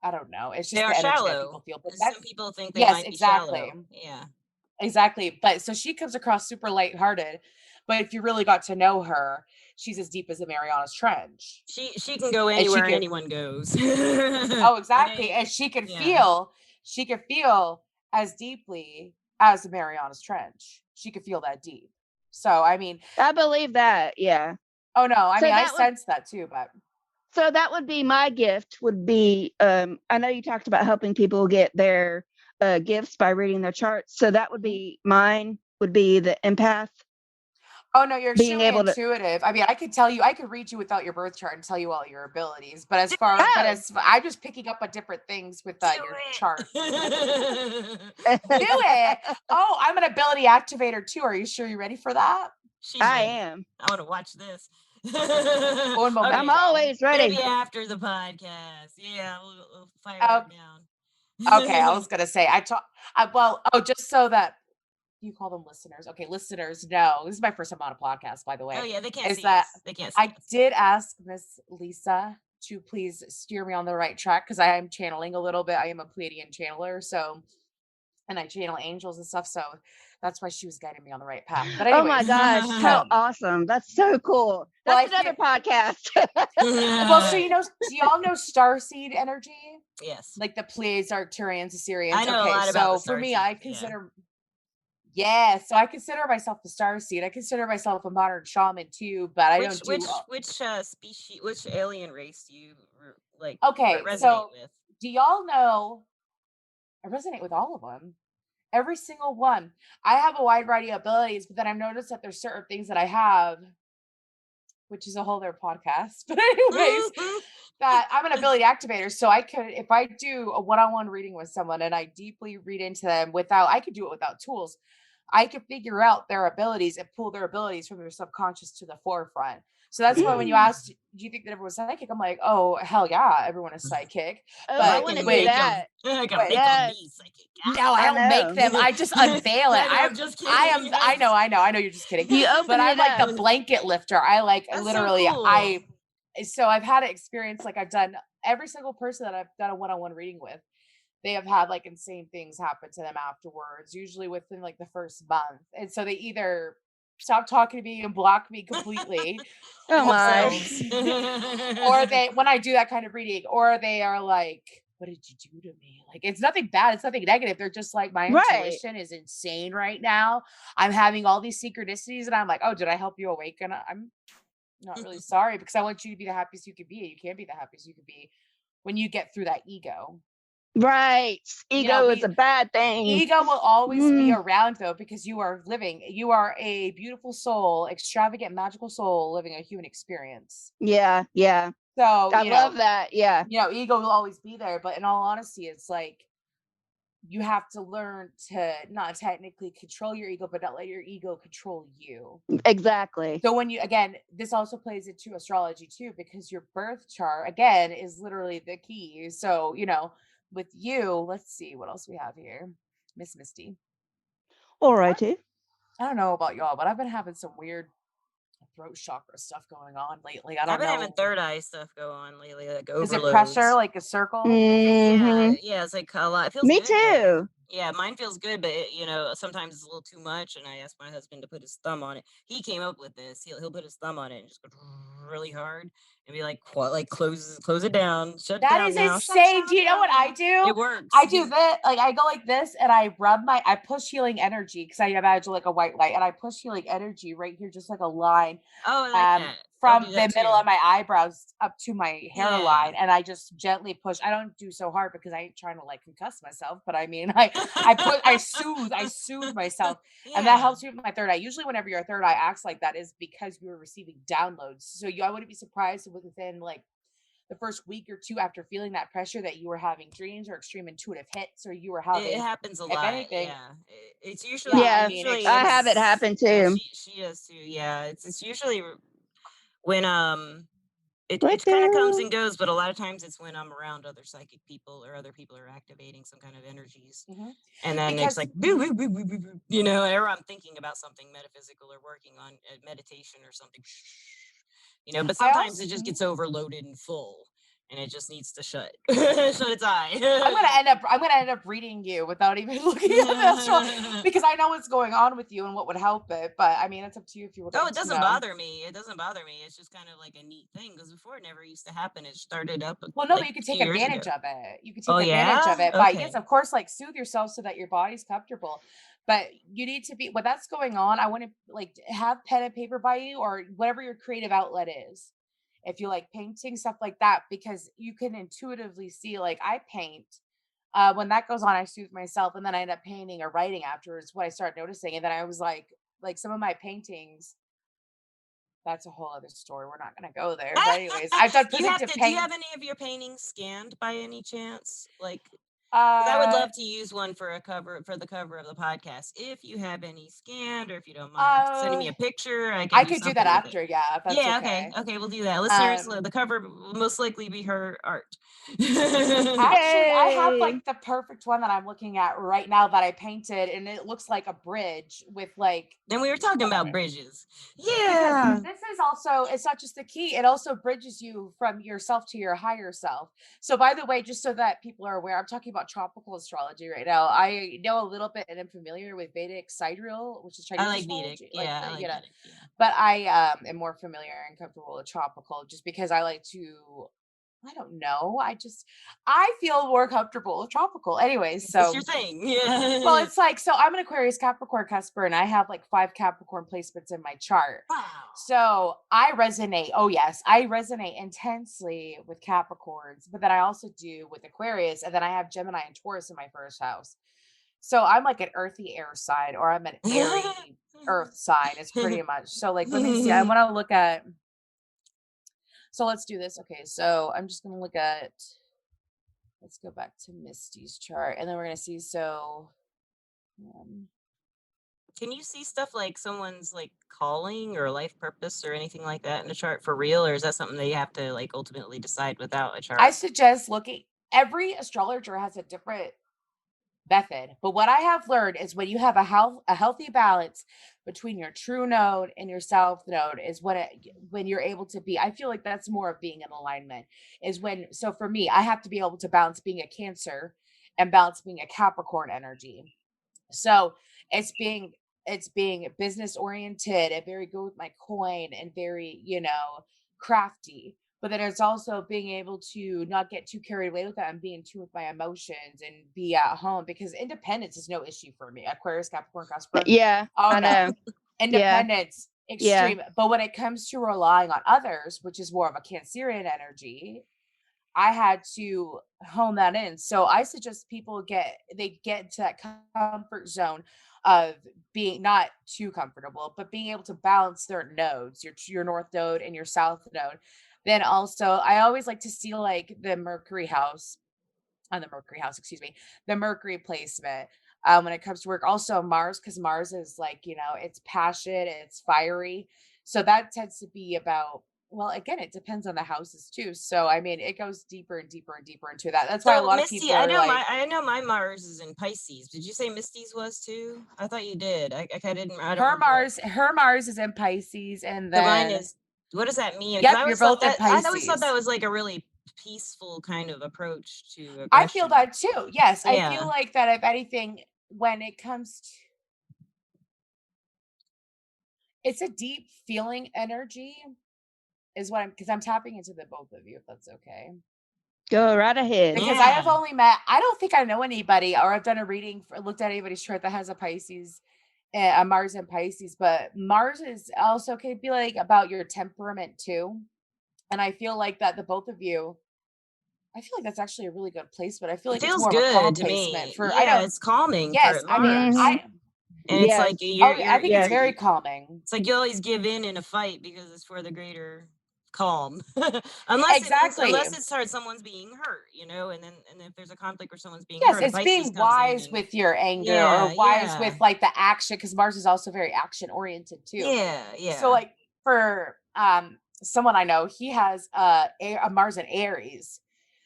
I don't know. It's They just are the energy that people shallow. feel. But Some that's people think they yes, might be exactly. shallow. Yeah. Exactly. But so she comes across super lighthearted. But if you really got to know her, she's as deep as the Marianas Trench. She can go And she anywhere could anyone goes. oh, exactly. And she could feel as deeply as the Marianas Trench. She could feel that deep. So I mean, I believe that. Yeah. oh no, I So mean I that would sense that too, but be my gift would be I know you talked about helping people get their gifts by reading their charts. So that would be mine would be the empath, oh no, you're being extremely able to intuitive. I mean, I could read you without your birth chart and tell you all your abilities. But oh, I'm just picking up on different things with Do your chart. it. Do it. Oh, I'm an ability activator too. Are you sure you're ready for that? She's I ready. am. I want to watch this. Un momento. I'm always ready. Maybe after the podcast. Yeah, we'll fire Oh, it down. okay, I was gonna say just so that you call them listeners. Okay, listeners, no. This is my first time on a podcast, by the way. Oh yeah, they can't Is see that us. They can't see I us. did ask Miss Lisa to please steer me on the right track because I am channeling a little bit. I am a Pleiadian channeler, so and I channel angels and stuff, so that's why she was guiding me on the right path. But Oh my anyways, gosh, how so awesome. That's so cool. well, That's another podcast. well, so do y'all know starseed energy? Yes. Like the Pleiades, Arcturians, Assyrians. I know a Okay, lot about the so for me, starseeds, I yeah. consider so I consider myself the starseed. I consider myself a modern shaman too, but I don't do which species, which alien race do you okay. resonate So with? do y'all know? I resonate with all of them. Every single one. I have a wide variety of abilities, but then I've noticed that there's certain things that I have, which is a whole other podcast. But anyways, that I'm an ability activator. So I could, if I do a one-on-one reading with someone and I deeply read into them I could do it without tools. I could figure out their abilities and pull their abilities from their subconscious to the forefront. So that's why when you asked, do you think that everyone's psychic? I'm like, oh, hell yeah, everyone is psychic. Oh, But I want to do that. I can wait. make them Yes. be psychic. No, I I don't make know. them. I just unveil it. I'm just kidding. I know you're just kidding. You open But I'm it like up. the blanket lifter. I like That's so literally cool. so I've had an experience like I've done every single person that I've done a one-on-one reading with, they have had like insane things happen to them afterwards, usually within like the first month. And so they either stop talking to me and block me completely, Oh my. Themselves. or they when I do that kind of reading, or they are like, what did you do to me? Like it's nothing bad, it's nothing negative. They're just like, my Right. intuition is insane right now. I'm having all these synchronicities, and I'm like, oh, did I help you awaken? I'm not really sorry because I want you to be the happiest you could be. You can't be the happiest you could be when you get through that ego. Right. Ego is a bad thing. Ego will always be around though, because you are a beautiful soul, extravagant, magical soul living a human experience. Yeah. Yeah. So I love that. Yeah. Ego will always be there, but in all honesty, it's like you have to learn to not technically control your ego, but not let your ego control you. Exactly. So when this also plays into astrology too, because your birth chart again is literally the key. So, with you, let's see what else we have here. Miss Misty. All righty. I don't know about y'all, but I've been having some weird throat chakra stuff going on lately. I don't I've been know. having third eye stuff go on lately, like Is overloads. it pressure, like a circle? Mhm. Yeah, it's like a lot. It feels Me good, though. too. Yeah, mine feels good, but you know, sometimes it's a little too much. And I asked my husband to put his thumb on it. He came up with this. He'll put his thumb on it and just go really hard and be like, "What? Like close it down, shut That down is now, insane. Do you know what I down." do? It works. I do this, like I go like this and I push healing energy because I imagine like a white light and I push healing energy right here, just like a line Oh, I like that. I'll from do the that middle too. of my eyebrows up to my Yeah. hairline. And I just gently push. I don't do so hard because I ain't trying to like concuss myself, but I mean, I soothe myself. And that Yeah. helps me with my third eye. Usually whenever your third eye acts like that is because you're receiving downloads. So I wouldn't be surprised if within like the first week or two after feeling that pressure that you were having dreams or extreme intuitive hits, or you were It having, happens a if lot. anything, Yeah. It's yeah, usually I Yeah, mean, I have it it's happen yeah, too. she does too. Yeah. It's usually when it What kind of comes the and goes, but a lot of times it's when I'm around other psychic people or other people are activating some kind of energies. mhm. And then it's Because like, boo, boo, boo, boo, boo, boo, you know, or I'm thinking about something metaphysical or working on meditation or something, you know, but I sometimes also it just mhm. gets overloaded and full and it just needs to shut, shut its eye. I'm gonna end up reading you without even looking at the astral because I know what's going on with you and what would help it. But I mean, it's up to you if you would Oh, like it to doesn't know. bother me. It doesn't bother me. It's just kind of like a neat thing because before it never used to happen. It started up Well, no, but like you can a few take years ago. advantage of it. You can Oh take advantage yeah? of it by, yes, Okay. of course, like soothe yourself so that your body's comfortable. But you need to be, when that's going on, I want to like have pen and paper by you or whatever your creative outlet is. If you like painting, stuff like that, because you can intuitively see, like I paint. When that goes on, I soothe myself and then I end up painting or writing afterwards what I start noticing. And then I was like some of my paintings, that's a whole other story. We're not going to go there. But anyways, I've done predictive Do you paint. have any of your paintings scanned by any chance? Like, because I would Uh, love to use one for a cover for the cover of the podcast. If you have any scanned, or if you don't mind sending uh, me a picture, I can I do could do that something with it. after, yeah, if that's Yeah, okay, okay. okay, we'll do that. Listeners, Um, the cover will most likely be her art. Actually, I have yay? like the perfect one that I'm looking at right now that I painted, and it looks like a bridge with like And we were talking about whatever. bridges. Because Yeah. this is also, it's not just the key, it also bridges you from yourself to your higher self. So by the way, just so that people are aware, I'm talking about tropical astrology right now. I know a little bit and am familiar with Vedic sidereal, which is I Chinese like Vedic. astrology, like Yeah, I the, like Vedic. Yeah. but I am more familiar and comfortable with tropical just because I like to, I don't know, I feel more comfortable with tropical anyways. It's your So thing. well, Yeah. it's like, so I'm an Aquarius Capricorn cusper and I have like 5 Capricorn placements in my chart. Wow. So I resonate. Oh, yes, I resonate intensely with Capricorns, but then I also do with Aquarius. And then I have Gemini and Taurus in my first house. So I'm like an earthy air sign, or I'm an airy earth sign. It's pretty much. So, like, let me see. I want to look at. So let's do this. Okay. So I'm just going to look at. Let's go back to Misty's chart. And then we're going to see. So. Um, Can you see stuff like someone's like calling or life purpose or anything like that in a chart for real, or is that something they have to like ultimately decide without a I chart? suggest looking. Every astrologer has a different method, but what I have learned is when you have a healthy balance between your true node and your south node is when you're able to be. I feel like that's more of being in alignment. Is when, so for me, I have to be able to balance being a Cancer and balance being a Capricorn energy. So it's being it's being business oriented and very good with my coin and very, crafty. But then it's also being able to not get too carried away with that and be in tune with my emotions and be at home because independence is no issue for me. Aquarius, Capricorn, Casper. Yeah, Oh I no. know. Yeah, Independence, yeah. extreme. But when it comes to relying on others, which is more of a Cancerian energy, I had to hone that in. So I suggest people get into that comfort zone of being not too comfortable, but being able to balance their nodes, your north node and your south node. Then also, I always like to see like excuse me, the Mercury placement. When it comes to work, also Mars, because Mars is like, it's passion, it's fiery. So that tends to be about, well, again, it depends on the houses too. So I mean, it goes deeper and deeper and deeper into that. That's why a So lot of Misty, people are like, I know my Mars is in Pisces. Did you say Misty's was too? I thought you did. I don't remember what. her Mars is in Pisces, and So mine then is. What does that mean? Because yep, I you're always thought both in that I always thought that Pisces. was like a really peaceful kind of approach to I feel aggression. that too. Yes, I feel Yeah. like that if anything, when it comes to it's a deep feeling energy is what I'm because I'm tapping into the both of you, if that's okay. Go right ahead. Because I have Yeah. only met, I don't think I know anybody or I've done a reading for, looked at anybody's chart that has a Pisces, a Mars and Pisces, but Mars is also could be like about your temperament too. And I feel like that the both of you, I feel like that's actually a really good placement. I feel It like it's feels more of a calm good to placement me. for, I Yeah, don't, it's calming for yes, I mean, Mars. Mhm. And it's Yes. like oh, yeah, I think it's Yes. very calming. it's like you always give in a fight because it's for the greater calm. unless Exactly. it's hard someone's being hurt, and if there's a conflict where someone's being Yes, hurt, a it's Pisces being comes in wise and with your anger or yeah, wise yeah, with like the action because Mars is also very action oriented too. yeah, So yeah. like for someone I know, he has a Mars in Aries.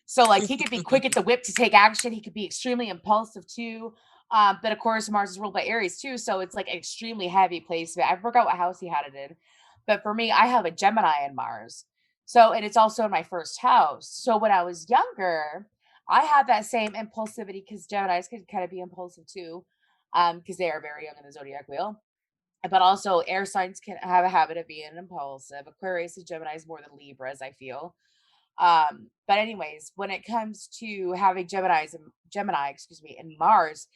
So like he could be quick at the whip to take action. He could be extremely impulsive too. But of course Mars is ruled by Aries too, so it's like an extremely heavy placement. I forgot what house he had it in. But for me, I have a Gemini in Mars. So and it's also in my first house. So when I was younger, I had that same impulsivity because Geminis can kind of be impulsive too. Because they are very young in the zodiac wheel, but also air signs can have a habit of being impulsive. Aquarius and Gemini is more than Libras, I feel. But anyways, when it comes to having Gemini, excuse me, and Mars,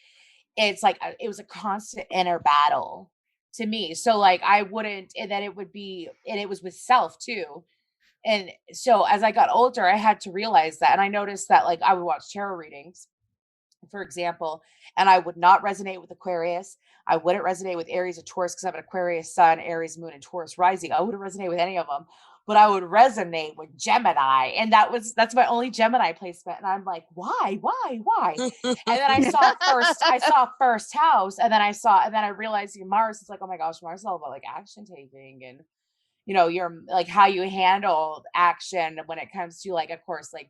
it's like it was a constant inner battle to me. So like I wouldn't, and then it would be, and it was with self too. And so as I got older, I had to realize that, and I noticed that like I would watch tarot readings for example, and I would not resonate with Aquarius. I wouldn't resonate with Aries or Taurus because I have an Aquarius sun, Aries moon, and Taurus rising. I wouldn't resonate with any of them, but I would resonate with Gemini, and that's my only Gemini placement. And I'm like, why? And then I saw first house, and then I realized Mars is like, oh my gosh, Mars is all about like action taking and your like how you handle action when it comes to like, of course, like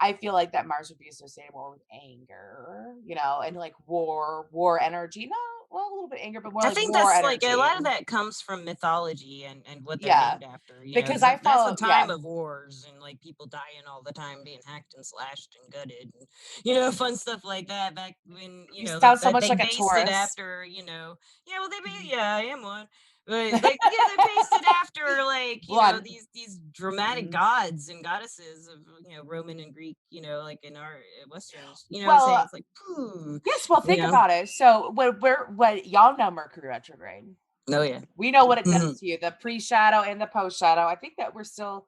I feel like that Mars would be associated more with anger, and like war energy. No, well, a little bit anger, but more I like think war that's like a energy. lot of that comes from mythology and what they're Yeah, named after, because because I that's the follow, time yeah, of wars and like people dying all the time, being hacked and slashed and gutted, and fun stuff like that. Back when you sound so that much they like a based it Taurus. after, yeah, well Mhm. yeah, I am one. But like yeah, they based it after like Blunt. these dramatic Mhm. gods and goddesses of Roman and Greek, like in our westerns, what I'm saying? Well, It's like, phew, yes. Well, you think know. about it. So when y'all know Mercury retrograde, Oh yeah. we know what it does to you, the pre-shadow and the post-shadow. I think that are we still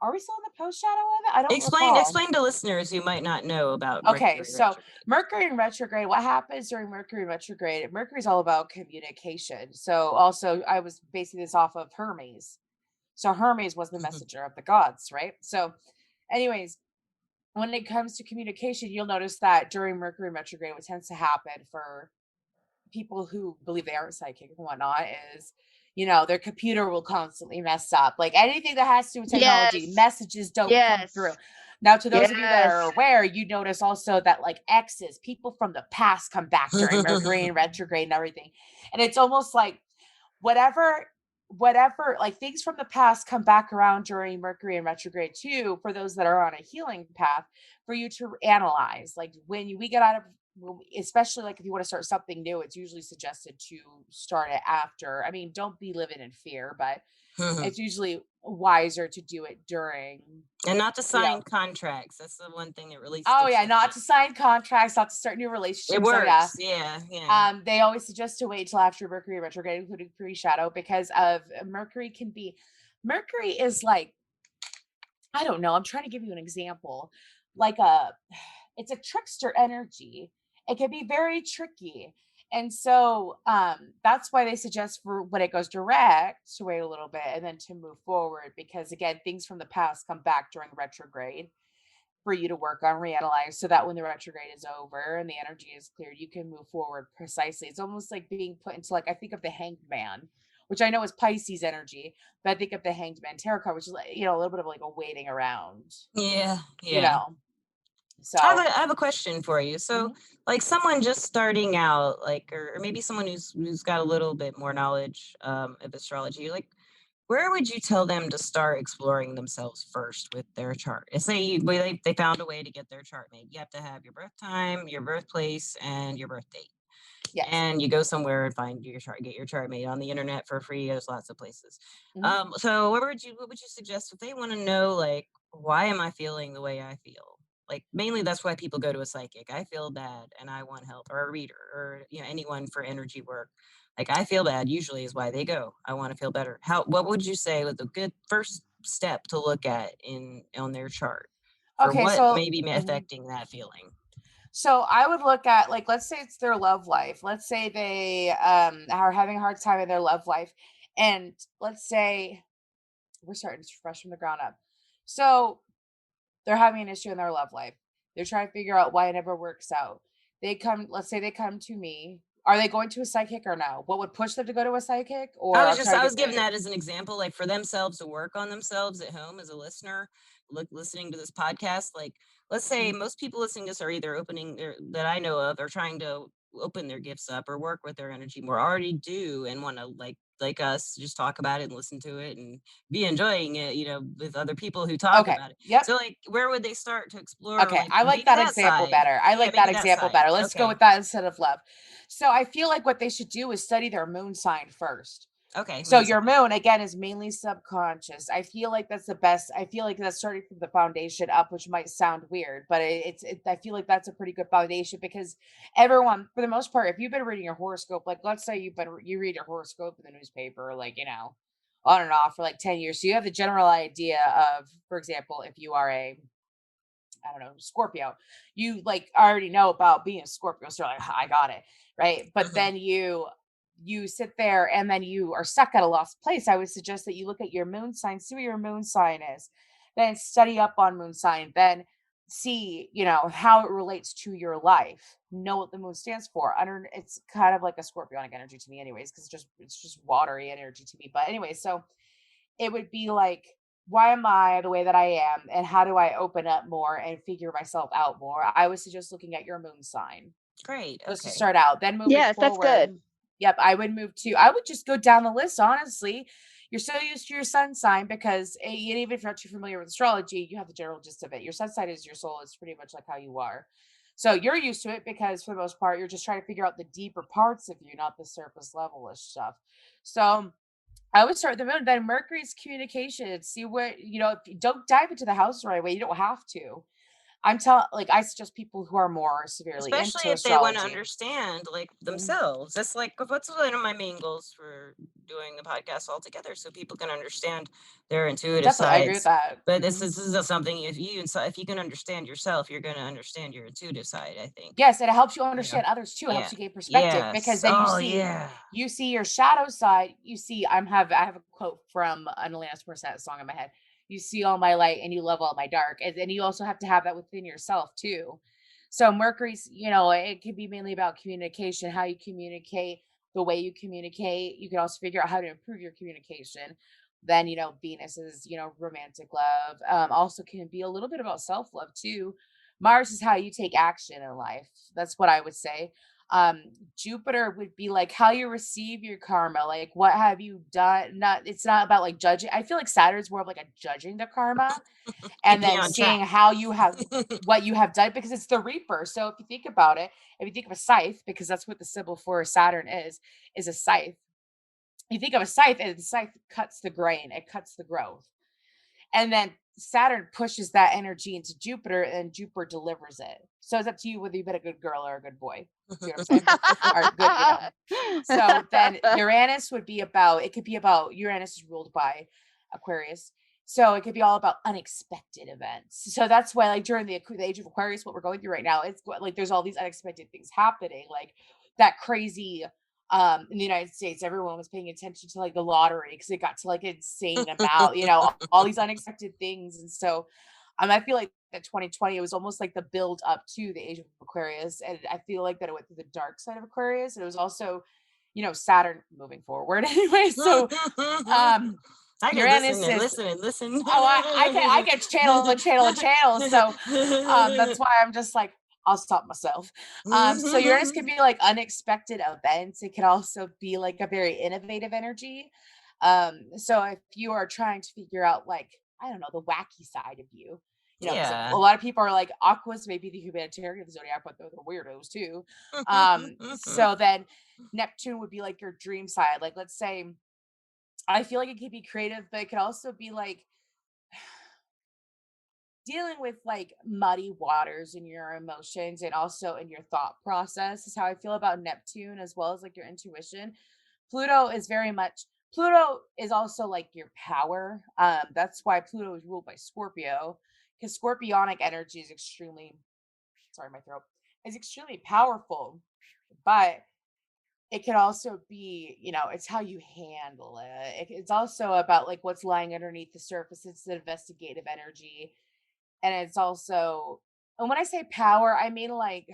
in the post-shadow of it? I don't recall. Explain to listeners who might not know about Okay, Mercury so retrograde. Mercury in retrograde, what happens during Mercury retrograde? Mercury's all about communication. So also I was basing this off of Hermes. So Hermes was the Mhm. messenger of the gods, right? So anyways, when it comes to communication, you'll notice that during Mercury retrograde, what tends to happen for people who believe they aren't psychic and whatnot is, their computer will constantly mess up. Like anything that has to do with technology, Yes. messages don't come through. Yes. Now, to those of you that are Yes. aware, you notice also that like exes, people from the past come back during Mercury and retrograde and everything. And it's almost like whatever like things from the past come back around during Mercury and retrograde too for those that are on a healing path for you to analyze like we get out of especially like if you want to start something new, it's usually suggested to start it after. I mean, don't be living in fear, but it's usually wiser to do it during, And not to you know, sign contracts. That's the one thing that really oh sticks yeah, with not me. to sign contracts, not to start new It relationships. Oh yeah. works. Yeah, yeah. They always suggest to wait till after Mercury retrograde, including pre-shadow, because of Mercury is like, I don't know, I'm trying to give you an example. Like it's a trickster energy. It can be very tricky. And so that's why they suggest for when it goes direct to wait a little bit and then to move forward because again, things from the past come back during retrograde for you to work on, reanalyze, so that when the retrograde is over and the energy is cleared, you can move forward precisely. It's almost like being put into like I think of the Hanged Man, which I know is Pisces energy, but I think of the Hanged Man tarot card, which is like a little bit of like a waiting around, Yeah, you yeah. know. So I have a question for you. So, mhm. like someone just starting out, like, or maybe someone who's got a little bit more knowledge of astrology, like, where would you tell them to start exploring themselves first with their chart? Say they found a way to get their chart made. You have to have your birth time, your birthplace, and your birth date. Yes. And you go somewhere and find your chart, get your chart made on the internet for free. There's lots of places. So what would you suggest if they want to know, like, why am I feeling the way I feel? Like, mainly that's why people go to a psychic. I feel bad and I want help, or a reader, or anyone for energy work. Like, I feel bad usually is why they go. I want to feel better. What would you say was a good first step to look at on their chart for Okay, what so may be affecting that feeling? So I would look at, like, let's say it's their love life. Let's say they are having a hard time in their love life. And let's say we're starting fresh from the ground up. So they're having an issue in their love life. They're trying to figure out why it never works out. Let's say they come to me. Are they going to a psychic or no? What would push them to go to a psychic? Or I I'm trying to was get giving the, that as an example, like for themselves to work on themselves at home as a listener, listening to this podcast. Like, let's say most people listening to this are either that I know of, are trying to open their gifts up or work with their energy more, already do, and want to, like us, just talk about it and listen to it and be enjoying it, with other people who talk okay. about it. Yep. So, like, where would they start to explore? Okay, Like, I like maybe that that example side. better. I Yeah, like that maybe that example side. better. Let's go Okay. with that instead of love. So I feel like what they should do is study their moon sign first. Okay. So your moon, again, is mainly subconscious. I feel like that's the best. I feel like that's starting from the foundation up, which might sound weird, but I feel like that's a pretty good foundation, because everyone, for the most part, if you've been reading your horoscope, like let's say you read your horoscope in the newspaper, like, on and off for like 10 years. So you have the general idea of, for example, if you are I don't know, Scorpio, you like already know about being a Scorpio. So you're like, I got it. Right. But then you sit there and then you are stuck at a lost place. I would suggest that you look at your moon sign, see what your moon sign is, then study up on moon sign, then see, how it relates to your life. Know what the moon stands for. It's kind of like a scorpionic energy to me, anyways, because it's just watery energy to me. But anyway, so it would be like, why am I the way that I am? And how do I open up more and figure myself out more? I would suggest looking at your moon sign. Great. Just to Okay. start out. Then moving Yes, that's forward. good. Yep, I would just go down the list, honestly. You're so used to your sun sign because even if you're not too familiar with astrology, you have the general gist of it. Your sun sign is your soul. It's pretty much like how you are. So you're used to it because for the most part, you're just trying to figure out the deeper parts of you, not the surface level-ish stuff. So I would start with the moon. Then Mercury's communication. See what, if you don't dive into the house right away, you don't have to. I suggest people who are more severely Especially into if they want to astrology. understand, like, Mhm. themselves. That's like what's one of my main goals for doing the podcast altogether, so people can understand their intuitive Definitely, I agree with sides. that. But Mhm. this is something, if you can understand yourself, you're going to understand your intuitive side, I think. Yes, and it helps you You know. understand others too. It Yeah. helps you gain perspective, because Yes. then Oh, yeah. you see your shadow side. I have a quote from an Alanis Morissette song in my head. You see all my light and you love all my dark. And then you also have to have that within yourself too. So Mercury's, it can be mainly about communication, how you communicate, the way you communicate. You can also figure out how to improve your communication. Then, Venus is, romantic love. Also can be a little bit about self-love too. Mars is how you take action in life. That's what I would say. Um, Jupiter would be like how you receive your karma. Like, what have you done? It's not about like judging. I feel like Saturn's more of like a judging the karma and Keeping you then on track. seeing how you have what you have done, because it's the reaper. So if you think about it, if you think of a scythe, because that's what the symbol for Saturn is a scythe. You think of a scythe, and the scythe cuts the grain, it cuts the growth. And then Saturn pushes that energy into Jupiter, and Jupiter delivers it. So it's up to you whether you've been a good girl or a good boy. See what I'm saying? Or good, So then Uranus would be about, it could be about, Uranus is ruled by Aquarius. So it could be all about unexpected events. So that's why, like, during the age of Aquarius, what we're going through right now, it's like there's all these unexpected things happening, like that crazy. In the United States, everyone was paying attention to like the lottery because it got to like insane amount, all these unexpected things. And so I feel like that 2020, it was almost like the build up to the age of Aquarius. And I feel like that it went through the dark side of Aquarius. And it was also, Saturn moving forward anyway. So I could Uranus listen and is, listen and listen. oh, I can channel and channel and channel. So that's why I'm just like, I'll stop myself. So Uranus can be like unexpected events. It can also be like a very innovative energy. So if you are trying to figure out, like, I don't know, the wacky side of you, because a Yeah. lot of people are like, Aquas may be the humanitarian of the zodiac, but they're the weirdos too. So then Neptune would be like your dream side. Like, let's say, I feel like it could be creative, but it could also be like dealing with like muddy waters in your emotions and also in your thought process is how I feel about Neptune, as well as like your intuition. Pluto is also like your power. That's why Pluto is ruled by Scorpio, because scorpionic energy is extremely, sorry, my throat, is extremely powerful. But it can also be, it's how you handle it. It's also about like what's lying underneath the surface. It's the investigative energy. And it's also, and when I say power, I mean like,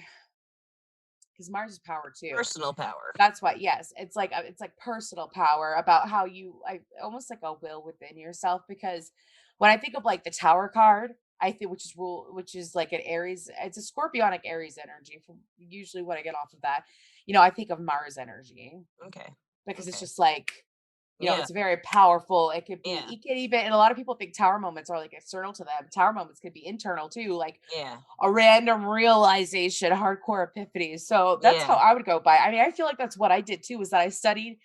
because Mars is power too. Personal power. That's why, yes, it's like personal power, about how you, almost like a will within yourself. Because when I think of like the Tower card, I think, which is like an Aries, it's a scorpionic Aries energy. From usually what I get off of that, I think of Mars energy, Okay. because it's Okay. just like, Yeah. it's very powerful. It could be, Yeah. it could even, and a lot of people think tower moments are like external to them. Tower moments could be internal too, like Yeah. a random realization, hardcore epiphany. So that's how Yeah. I would go by. I mean, I feel like that's what I did too, was that I studied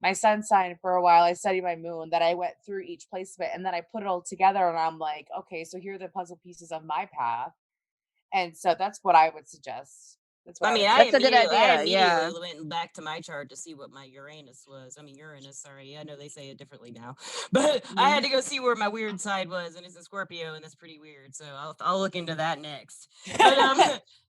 my sun sign for a while. I studied my moon, that I went through each placement, and then I put it all together, and I'm like, okay, so here are the puzzle pieces of my path. And so that's what I would suggest. That's what I I mean, would That's a good I idea. immediately Yeah. went back to my chart to see what my Uranus was. I mean, Uranus, sorry. I know they say it differently now. But I had to go see where my weird side was, and it's a Scorpio, and that's pretty weird. So I'll look into that next. But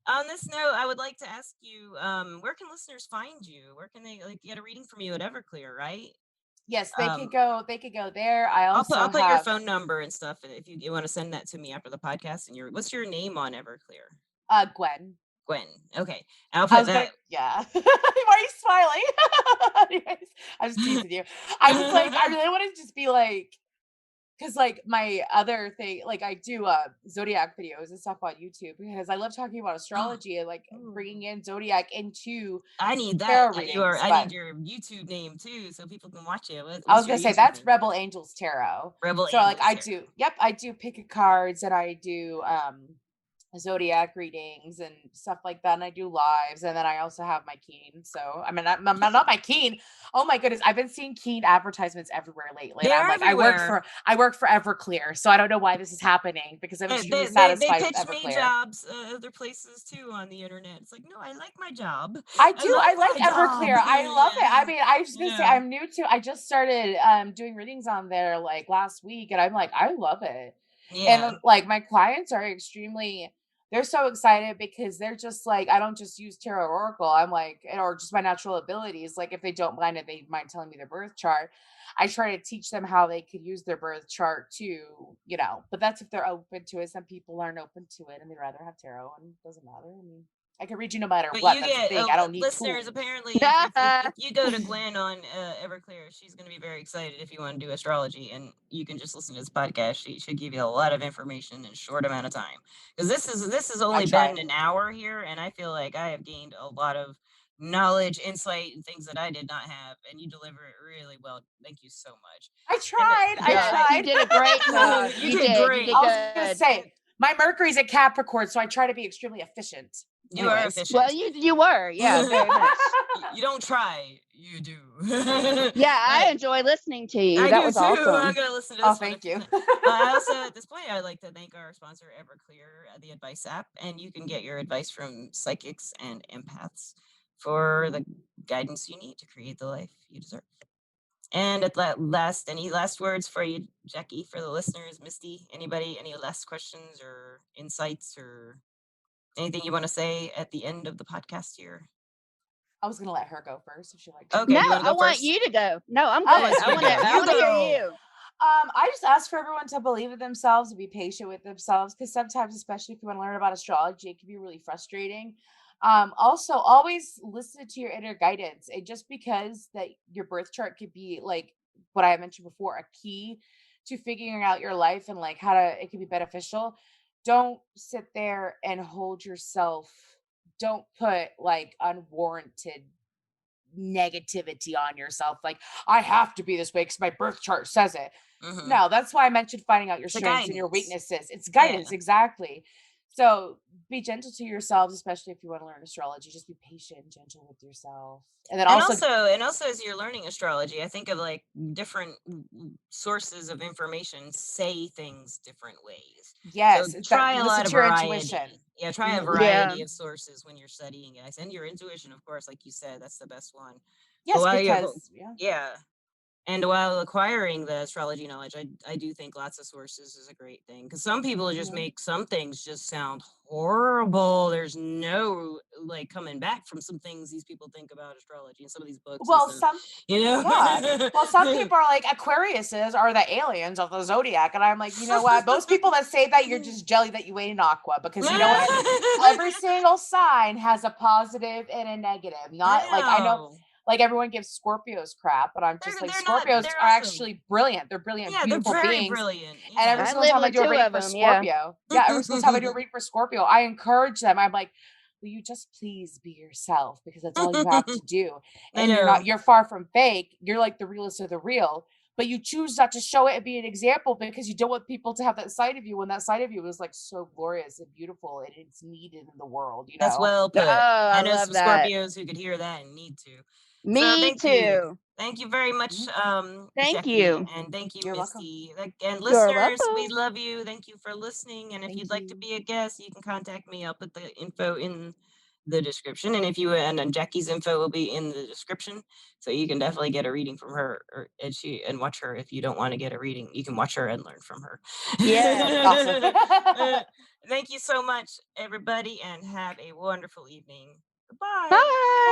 on this note, I would like to ask you, where can listeners find you? Where can they like get a reading from you at Everclear, right? Yes, Um, they could go there. I I'll also put your have phone number and stuff if you want to send that to me after the podcast. And what's your name on Everclear? Gwen. Gwen. Okay. I'll I put was gonna, that. yeah. Why are you smiling? Anyways, I was teasing you. I was like, I really want to just be like, because like my other thing, like I do zodiac videos and stuff on YouTube, because I love talking about astrology and like bringing in zodiac into I need that. tarot readings. I But need your YouTube name too, so people can watch it. I What's was your gonna say YouTube that's name? Rebel Angels Tarot. Rebel So like Angels Tarot. I do pick a cards, and I do zodiac readings and stuff like that, and I do lives, and then I also have my Keen. So I mean, I'm not my Keen. Oh my goodness, I've been seeing Keen advertisements everywhere lately, and I'm They're like, everywhere. I work for Everclear, so I don't know why this is happening, because I'm extremely They satisfied with pitch me Everclear. jobs other places too on the internet. It's like, no, I like my job. I I do. love I like my job. Everclear. I love it. I Yeah. mean, I was just gonna say, Yeah. I'm new to. I just started doing readings on there like last week, and I'm like, I love it. And Yeah. like my clients are extremely. They're so excited, because they're just like, I don't just use tarot oracle. I'm like, or just my natural abilities. Like if they don't mind it, they mind telling me their birth chart. I try to teach them how they could use their birth chart too, But that's if they're open to it. Some people aren't open to it, and they'd rather have tarot, and it doesn't matter. I mean, I can read you no matter But what. you That's the get thing. I don't need listeners. tools. Apparently, if you go to Gwen on Everclear, she's going to be very excited if you want to do astrology, and you can just listen to this podcast. She should give you a lot of information in a short amount of time, because this has I only try. been an hour here, and I feel like I have gained a lot of knowledge, insight, and things that I did not have, and you deliver it really well. Thank you so much. I And tried. I Yeah, you tried. did a great job. you You did did. You great. did I was gonna good. say my Mercury's at Capricorn, so I try to be extremely efficient. You are Anyways. Well, efficient. you were. Yeah, very much. You don't try, you do. Yeah, I I, enjoy listening to you. I That do was too. I'm awesome. gonna listen to Oh, this one. thank you. I also, at this point, I'd like to thank our sponsor, Everclear, the Advice app, and you can get your advice from psychics and empaths for the guidance you need to create the life you deserve. And at last, any last words for you, Jackie, for the listeners, Misty? Anybody? Any last questions or insights or anything you want to say at the end of the podcast here? I was gonna let her go first if she liked to. Okay, No, do you want to I go want first? you to go. No, I'm I good. want you to go. I You want to hear go. you. I just ask for everyone to believe in themselves and be patient with themselves, because sometimes, especially if you want to learn about astrology, it can be really frustrating. Also, always listen to your inner guidance. And just because that your birth chart could be like what I mentioned before, a key to figuring out your life and like how to it can be beneficial. Don't sit there and hold yourself. Don't put like unwarranted negativity on yourself. Like, I have to be this way because my birth chart says it. Mhm. No, that's why I mentioned finding out your It's a strengths and your guidance. weaknesses. It's Yeah. guidance, exactly. So be gentle to yourselves, especially if you want to learn astrology. Just be patient and gentle with yourself. And then And also, also as you're learning astrology, I think of like different sources of information say things different ways. So yes, try a listen lot of to your variety. intuition. Yeah, try a Mhm. variety of sources when you're studying, guys. And your intuition, of course, like you said, that's the best one. But Yes, while you're because yeah. And while acquiring the astrology knowledge, I do think lots of sources is a great thing, because some people just Mhm. make some things just sound horrible. There's no like coming back from some things these people think about astrology and some of these books and Well, stuff, you know? yeah. Well, some people are like, Aquariuses are the aliens of the zodiac. And I'm like, you know what? Those people that say that, you're just jelly that you ate in Aqua. Because you know what? Every single sign has a positive and a negative. Not like, I know, like, everyone gives Scorpios crap, but I'm just like, They're Scorpios they're are awesome. actually brilliant. They're brilliant, Yeah, they're beautiful very beings. brilliant. And every Yeah. I single live time I with do a 2 reading of for 'em, yeah. Scorpio, every single time I do a reading for Scorpio, I encourage them. I'm like, will you just please be yourself? Because that's all you have to do. I And know. you're far from fake. You're like the realest of the real. But you choose not to show it and be an example because you don't want people to have that side of you when that side of you is like so glorious and beautiful and it's needed in the world, you That's know? well Oh, put. I I know some love that. Scorpios who could hear that and need to. So Me thank you. too. Thank you very much, Thank Jackie, you. and thank you, You're welcome. Misty. And You're listeners, we welcome. love you. Thank you for listening. And if Thank you'd like to you. be a guest, you can contact me. I'll put the info in the description. And if you and then Jackie's info will be in the description. So you can definitely get a reading from her and watch her. If you don't want to get a reading, you can watch her and learn from her. Yes. Awesome. Thank you so much, everybody, and have a wonderful evening. Goodbye. Bye.